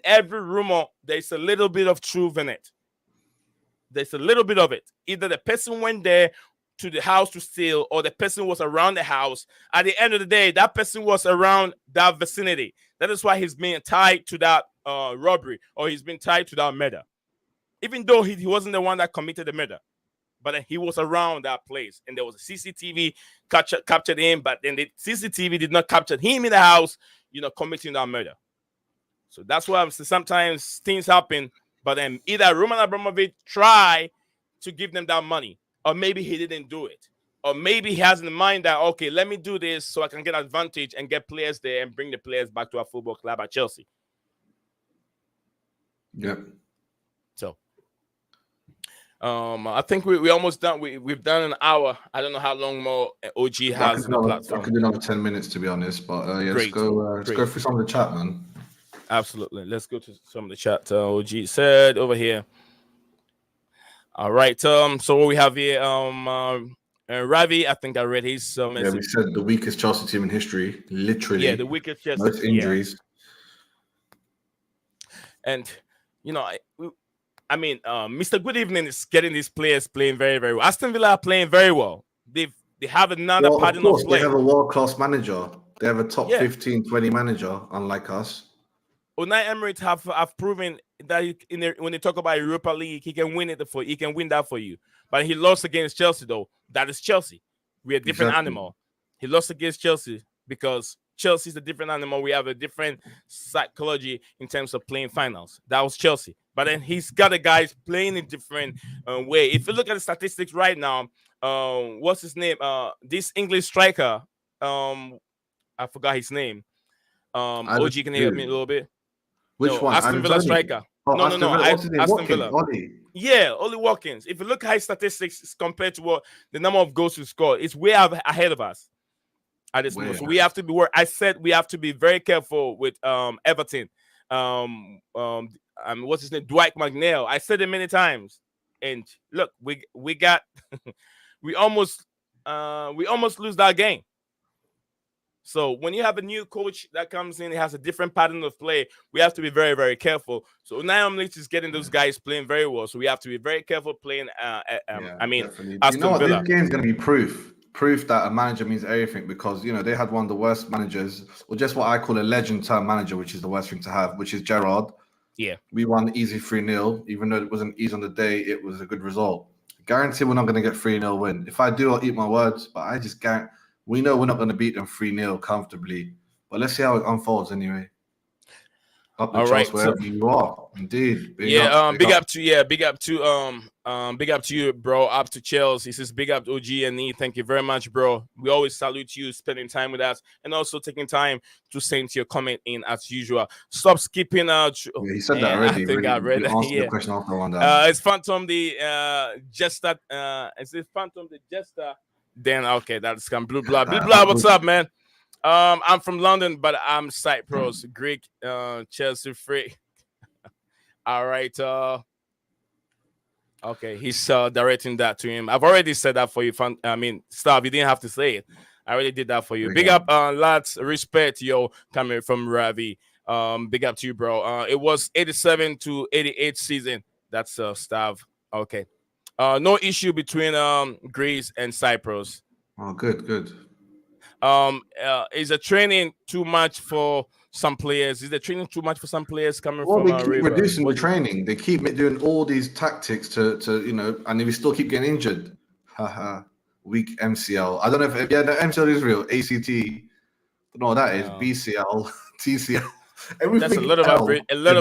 every rumor, there's a little bit of truth in it. There's a little bit of it. Either the person went there to the house to steal, or the person was around the house. At the end of the day, that person was around that vicinity. That is why he's being tied to that robbery, or he's been tied to that murder. Even though he wasn't the one that committed the murder, but he was around that place, and there was a CCTV captured him, but then the CCTV did not capture him in the house, committing that murder. So that's why sometimes things happen, but then either Roman Abramovich tried to give them that money, or maybe he didn't do it. Or maybe he has in mind that, okay, let me do this so I can get advantage and get players there and bring the players back to our football club at Chelsea. Yep. So, I think we're almost done. We've done an hour. I don't know how long more OG has on the platform. I could do another 10 minutes, to be honest. But let's go through some of the chat, man. Absolutely. Let's go to some of the chat. OG said over here. All right. So what we have here, Ravi, I think I read his message. Yeah, we said the weakest Chelsea team in history, literally. Yeah, the weakest Chelsea. Most injuries. Yeah. And Mr. Good Evening is getting these players playing very, very well. Aston Villa are playing very well. They have another pattern of play. They have a world-class manager. They have a top 15, 20 manager, unlike us. Unai Emery have proven that when they talk about Europa League, he can win it for you. He can win that for you. But he lost against Chelsea, though. That is Chelsea. We're a different animal. He lost against Chelsea because Chelsea is a different animal. We have a different psychology in terms of playing finals. That was Chelsea. But then he's got the guys playing in a different way. If you look at the statistics right now, what's his name? This English striker, I forgot his name. OG, can you help me a little bit? Which No, one? Aston Adam Villa Toney. striker. Oh, No, no, Aston no. Villa. What's his name? Aston Watkins. Villa. Ollie. Yeah, Ollie Watkins. If you look at his statistics compared to what the number of goals he scored, it's way ahead of us at this moment. So we have to be I said we have to be very careful with Everton. What's his name? Dwight McNeil. I said it many times. And look, we got we almost lose that game. So when you have a new coach that comes in, he has a different pattern of play. We have to be very, very careful. So now I'm just getting those guys playing very well. So we have to be very careful playing. Definitely. You know Aston what? Villa. This game's going to be proof that a manager means everything, because they had one of the worst managers, or just what I call a legend term manager, which is the worst thing to have, which is Gerrard. Yeah. We won easy 3-0, even though it wasn't easy on the day. It was a good result. Guarantee we're not going to get 3-0 win. If I do, I'll eat my words. But I just guarantee we know we're not going to beat them 3-0 comfortably. But let's see how it unfolds anyway. Up the trust wherever you are. Indeed. Big up to you, bro. Up to Chelsea. He says big up to OG and E. Thank you very much, bro. We always salute you spending time with us and also taking time to send your comment in as usual. Stop skipping out. He said that already. I think I read that. Answer the question after one down. It's Phantom the Jester. Is it Phantom the Jester? Then okay, that's come blue blah. What's up, man? I'm from London, but I'm Cyprus, Greek, Chelsea freak. All right. Okay, he's directing that to him. I've already said that for you. Stav, you didn't have to say it. I already did that for you. Big up, lads. Respect, yo, coming from Ravi. Big up to you, bro. It was 87 to 88 season. That's Stav. Okay. No issue between Greece and Cyprus. Oh, good. Is the training too much for some players? Is the training too much for some players coming from? They keep reducing the training. They keep doing all these tactics to and we still keep getting injured. Haha. Weak MCL. I don't know if the MCL is real. ACT. Don't know what that is. BCL, TCL. That's a lot of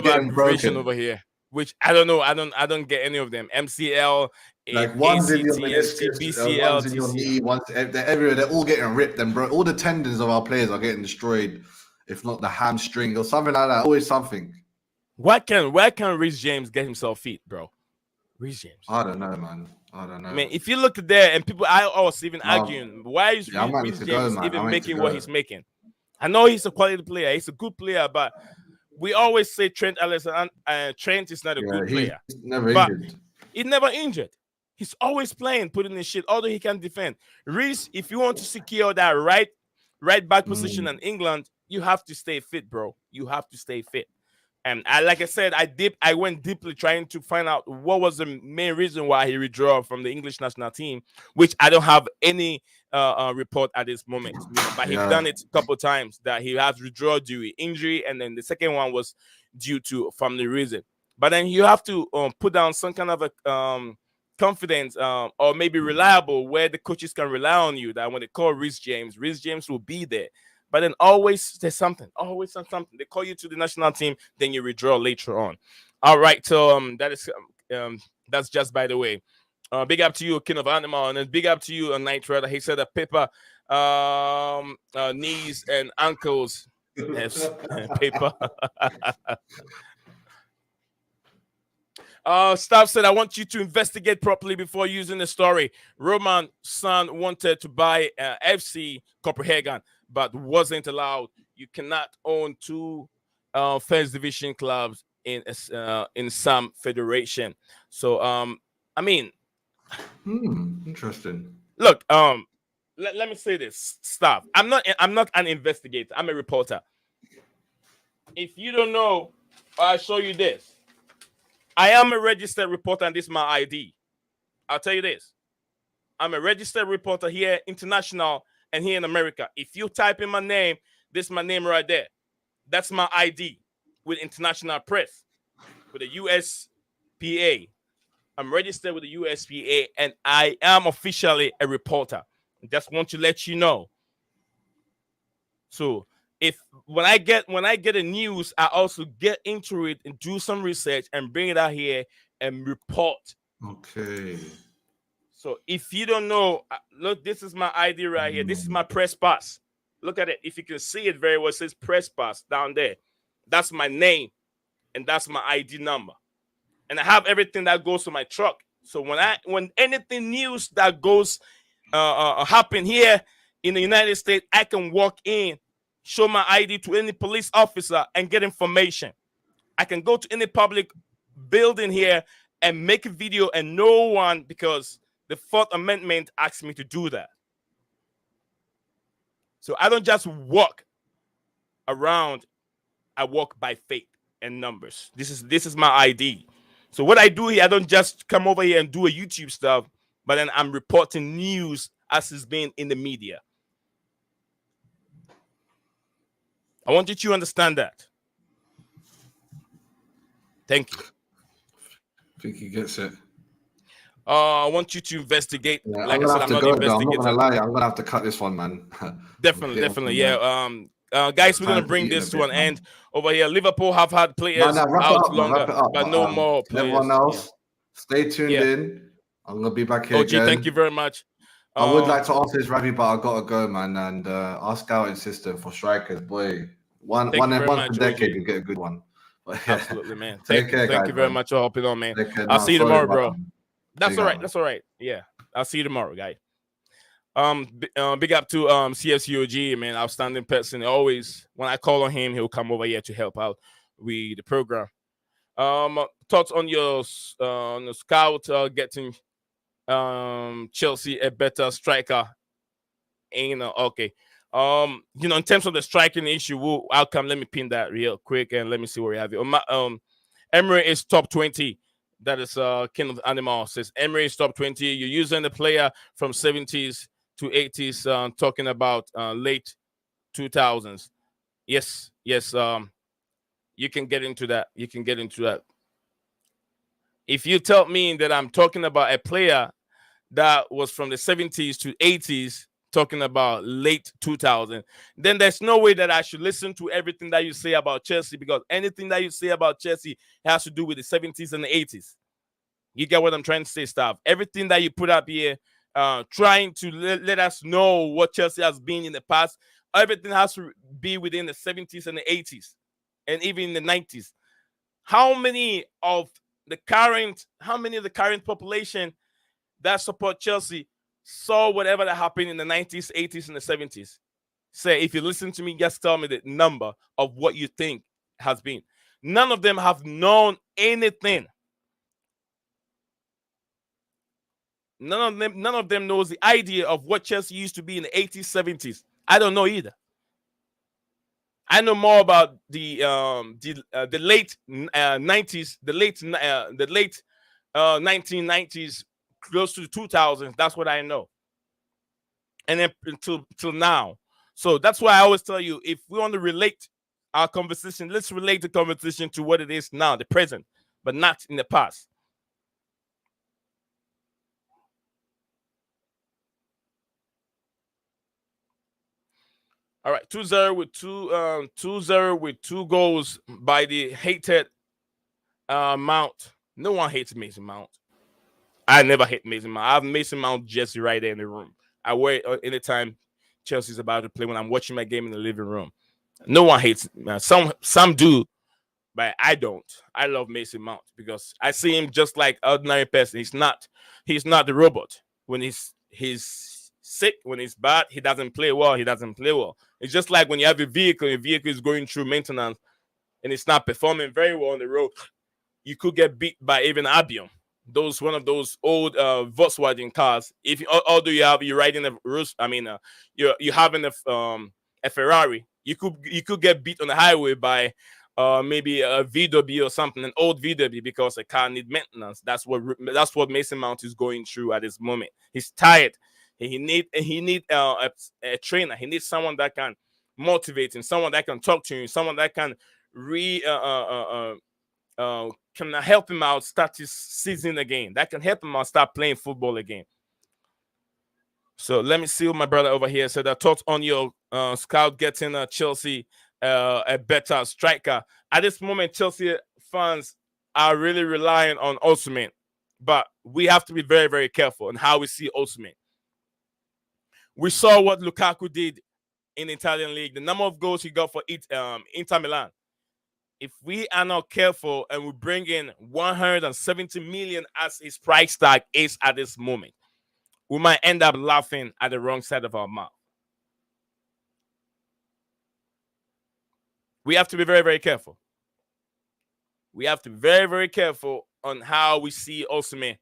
abbreviation over here, which I don't know. I don't get any of them. MCL, like one's in your meniscus, BCL, one's in your knee, they're everywhere. They're all getting ripped, and bro, all the tendons of our players are getting destroyed. If not the hamstring or something like that, always something. Where can Reece James get himself fit, bro? Reece James. I don't know, man. I don't know. I mean, if you look at there and people, I was even arguing, why is Reece James even making what he's making? I know he's a quality player. He's a good player, but we always say Trent Alexander-Arnold. Trent is not a good player. He's never injured. He's never injured. He's always playing, putting in shit, although he can defend. Reece, if you want to secure that right back position in England, you have to stay fit, bro. You have to stay fit. And like I said, I went deeply trying to find out what was the main reason why he withdrew from the English national team, which I don't have any report at this moment. But he's done it a couple of times that he has withdrawn due to injury, and then the second one was due to family reason. But then you have to put down some kind of a confidence or maybe reliable where the coaches can rely on you, that when they call Reece James will be there. But then always there's something. They call you to the national team, then you withdraw later on. All right, so that's just by the way. Big up to you, King of Animal, and then big up to you, Night Rider. He said that paper, knees and ankles. Yes, paper. Staff said, I want you to investigate properly before using the story. Roman son wanted to buy FC Copenhagen, but wasn't allowed. You cannot own two first division clubs in some federation. So, I mean, interesting. Look, let me say this, Staff. I'm not an investigator. I'm a reporter. If you don't know, I'll show you this. I am a registered reporter, and this is my ID. I'll tell you this. I'm a registered reporter here, international, and here in America. If you type in my name, this is my name right there. That's my ID with international press, with the USPA. I'm registered with the USPA, and I am officially a reporter. Just want to let you know. So when I get the news, I also get into it and do some research and bring it out here and report. Okay. So if you don't know, look, this is my ID right here. This is my press pass. Look at it. If you can see it very well, it says press pass down there. That's my name. and that's my ID number. And I have everything that goes to my truck. So when anything news that goes happen here in the United States, I can walk in, show my ID to any police officer, and get information. I can go to any public building here and make a video, and no one, because the Fourth Amendment asks me to do that. So I don't just walk around. I walk by faith and numbers. This is my ID. So what I do here, I don't just come over here and do a YouTube stuff, but then I'm reporting news as it's been in the media. I want you to understand that. Thank you. I think he gets it. I want you to investigate. Yeah, like I said, I'm not an investigator. I'm not gonna lie. I'm gonna have to cut this one, man. Definitely. Yeah. Guys, we're gonna bring this to an end over here. Liverpool have had players out longer, but no more players. Everyone else, stay tuned in. I'm gonna be back here again. Thank you very much. I would like to answer this, Ravi, but I gotta go, man. And our scouting system for strikers, boy, once a decade you get a good one. But, yeah. Absolutely, man. Thank you very much for hopping on, man. I'll see you tomorrow, bro. That's all right. That's all right. Yeah, I'll see you tomorrow, guy. Big up to CFCOG, man, outstanding person. Always, when I call on him, he'll come over here to help out with the program. Thoughts on your on the scout getting Chelsea a better striker? Okay. In terms of the striking issue, outcome. Let me pin that real quick and let me see where we have it. Emery is top 20. That is King of the Animal says Emery is top 20. You're using the player from 70s to 80s, talking about late 2000s. Yes. You can get into that. If you tell me that I'm talking about a player that was from the 70s to 80s, talking about late 2000, then there's no way that I should listen to everything that you say about Chelsea, because anything that you say about Chelsea has to do with the 70s and the 80s. You get what I'm trying to say, Stav? Everything that you put up here, trying to let us know what Chelsea has been in the past, everything has to be within the 70s and the 80s, and even in the 90s. How many of the current population that support Chelsea saw whatever that happened in the 90s, 80s, and the 70s? Say, if you listen to me, just tell me the number of what you think has been. None of them have known anything. None of them knows the idea of what Chelsea used to be in the 80s, 70s. I don't know either. I know more about the late 90s, the late 1990s, close to the 2000s. That's what I know. And then till now. So that's why I always tell you, if we want to relate our conversation, let's relate the conversation to what it is now, the present, but not in the past. All right, 2-0 with 2-0 with 2 goals by the hated Mount. No one hates Mason Mount. I never hate Mason Mount. I have Mason Mount jersey right there in the room. I wear it anytime Chelsea's about to play, when I'm watching my game in the living room. No one hates some do, but I don't. I love Mason Mount because I see him just like ordinary person. He's not the robot. When he's sick, when he's bad, he doesn't play well. It's just like when you have a vehicle is going through maintenance and it's not performing very well on the road, you could get beat by even Albion. One of those old Volkswagen cars. Although you're riding you're having a Ferrari, you could get beat on the highway by maybe a VW or something, an old VW, because the car needs maintenance. That's what Mason Mount is going through at this moment. He's tired. He need a trainer. He needs someone that can motivate him, someone that can talk to him, someone that can can help him out start his season again. That can help him out start playing football again. So let me see what my brother over here said. Thoughts on your scout getting Chelsea a better striker. At this moment, Chelsea fans are really relying on Osimhen, but we have to be very, very careful in how we see Osimhen. We saw what Lukaku did in the Italian league, the number of goals he got for Inter Milan. if we are not careful and we bring in 170 million as his price tag is at this moment, we might end up laughing at the wrong side of our mouth. We have to be very, very careful. We have to be very, very careful on how we see Osimhen.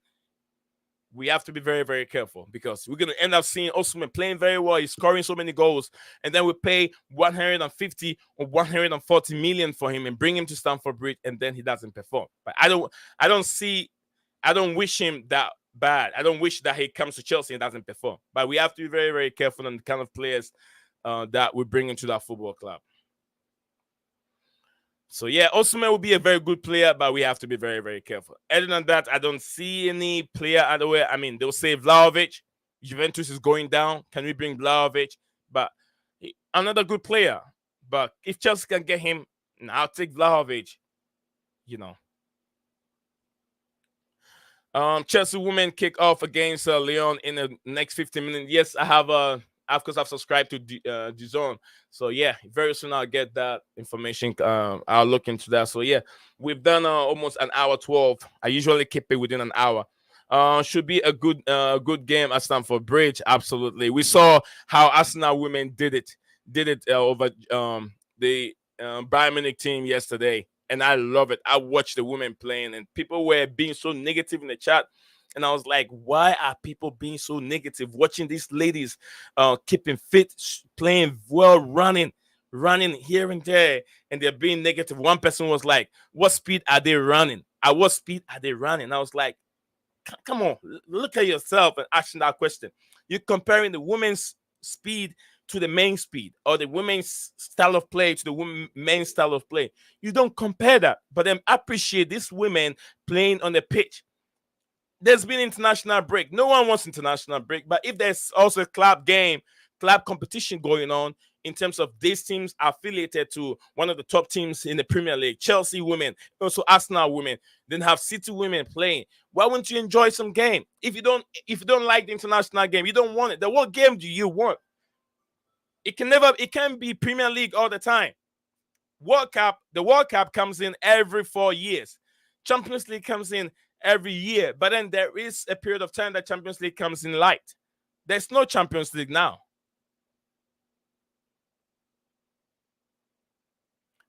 We have to be very, very careful because we're going to end up seeing Osimhen playing very well. He's scoring so many goals. And then we pay 150 or 140 million for him and bring him to Stamford Bridge, and then he doesn't perform. But I don't wish him that bad. I don't wish that he comes to Chelsea and doesn't perform. But we have to be very, very careful on the kind of players that we bring into that football club. So yeah, Osimhen will be a very good player, but we have to be very, very careful. Other than that, I don't see any player other way. I mean, they'll say Vlahovic. Juventus is going down. Can we bring Vlahovic? But another good player. But if Chelsea can get him, I'll take Vlahovic. You know. Chelsea women kick off against Lyon in the next 15 minutes. Yes, I have of course, I've subscribed to DAZN. So yeah, very soon I'll get that information. I'll look into that. So yeah, we've done almost an hour 12. I usually keep it within an hour. Should be a good game at Stamford Bridge. Absolutely. We saw how Arsenal women did it over the Bayern Munich team yesterday, and I love it. I watched the women playing, and people were being so negative in the chat. And I was like, why are people being so negative? Watching these ladies keeping fit, playing well, running here and there, and they're being negative. One person was like, what speed are they running? At what speed are they running? I was like, come on, look at yourself and ask that question. You're comparing the women's speed to the men's speed, or the women's style of play to the men's style of play. You don't compare that, but then appreciate these women playing on the pitch. There's been international break. No one wants international break. But if there's also a club competition going on in terms of these teams affiliated to one of the top teams in the Premier League, Chelsea women, also Arsenal women, then have City women playing, why wouldn't you enjoy some game? If you don't like the international game, you don't want it. Then what game do you want? It can't be Premier League all the time. The World Cup comes in every 4 years. Champions League comes in every year, but then there is a period of time that Champions League comes in light. There's no Champions League now.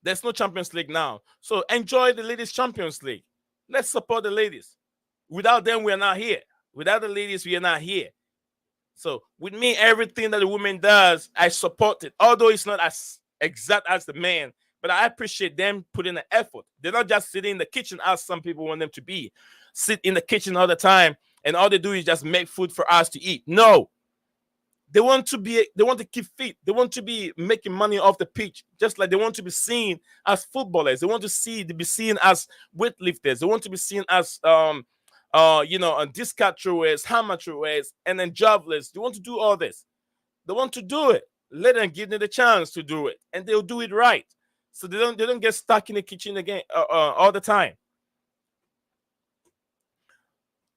There's no Champions League now. So enjoy the ladies' Champions League. Let's support the ladies. Without them, we're not here. Without the ladies, we are not here. So with me, everything that the woman does, I support it. Although it's not as exact as the man, but I appreciate them putting the effort. They're not just sitting in the kitchen as some people want them to be. Sit in the kitchen all the time, and all they do is just make food for us to eat. No. They want to keep fit. They want to be making money off the pitch, just like they want to be seen as footballers. They want to be seen as weightlifters. They want to be seen as discard throwers, hammer throwers, and then javelins. They want to do all this. They want to do it. Let them give them the chance to do it, and they'll do it right. So they don't get stuck in the kitchen again all the time.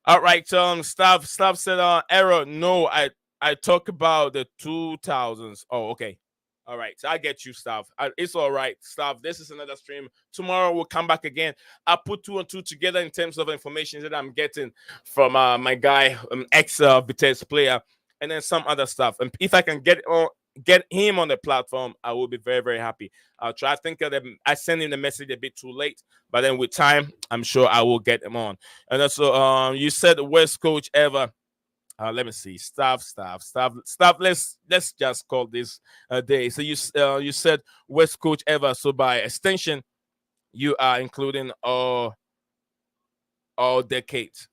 All right, Staff said error. No, I talk about the 2000s. Oh, okay. All right, so I get you, Staff. It's all right, Staff. This is another stream. Tomorrow we'll come back again. I'll put 2 and 2 together in terms of information that I'm getting from my guy, ex Vitesse player, and then some other stuff. And if I can get him on the platform, I will be very, very happy. I'll try. I think I sent him the message a bit too late, but then with time, I'm sure I will get him on. And also, you said the worst coach ever. Let me see. Staff. Let's just call this a day. So you said worst coach ever. So by extension, you are including all decades.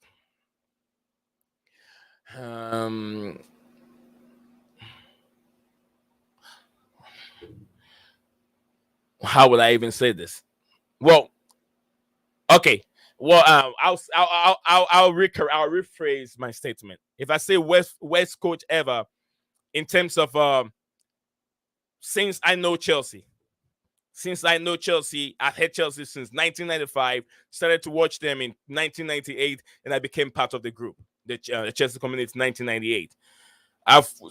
How would I even say this? Well, okay. Well, I'll rephrase my statement. If I say West coach ever, in terms of since I know Chelsea, I've had Chelsea since 1995. Started to watch them in 1998, and I became part of the group, the Chelsea community, 1998.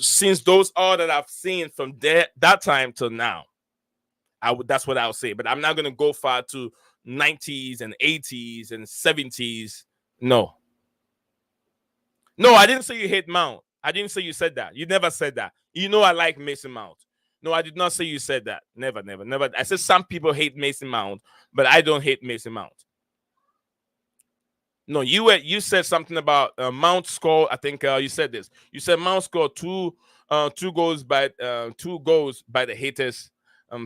Since those all that I've seen from that time till now, That's what I'll say. But I'm not gonna go far to 90s and 80s and 70s. No. No, I didn't say you hate Mount. I didn't say you said that. You never said that. You know I like Mason Mount. No, I did not say you said that. Never, never, never. I said some people hate Mason Mount, but I don't hate Mason Mount. No, you said something about Mount score. I think you said this. You said Mount scored two goals by the haters,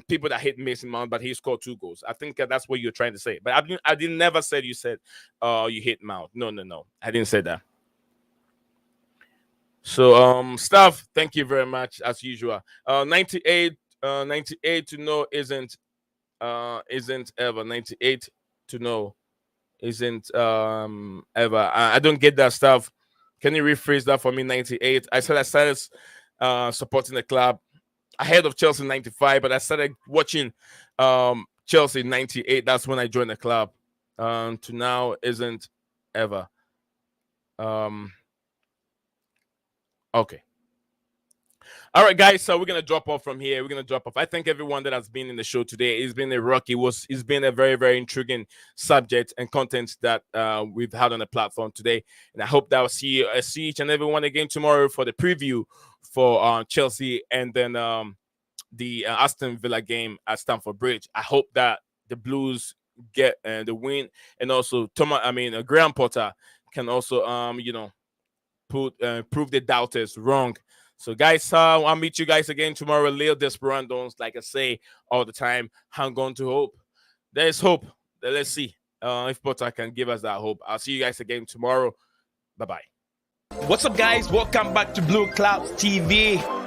people that hate Mason Mount, but he scored 2 goals. I think that's what you're trying to say. But I didn't never said you said you hate Mount. No, I didn't say that. So Staff, thank you very much as usual. 98 to know isn't ever. 98 to know isn't ever. I don't get that stuff. Can you rephrase that for me? 98. I said I started supporting the club ahead of Chelsea in 95, but I started watching Chelsea in 98. That's when I joined the club. To now isn't ever. Okay. All right, guys. So we're gonna drop off from here. We're gonna drop off. I thank everyone that has been in the show today. It's been a rocky. It's been a very, very intriguing subject and content that we've had on the platform today. And I hope that I'll see each and everyone again tomorrow for the preview for Chelsea and then the Aston Villa game at Stamford Bridge. I hope that the Blues get the win, and also Graham Potter can also prove the doubters wrong. So, guys, I'll meet you guys again tomorrow. Leo Desperados, like I say all the time, hang on to hope. There is hope. Let's see if Potter can give us that hope. I'll see you guys again tomorrow. Bye-bye. What's up, guys? Welcome back to Blue Clouds TV.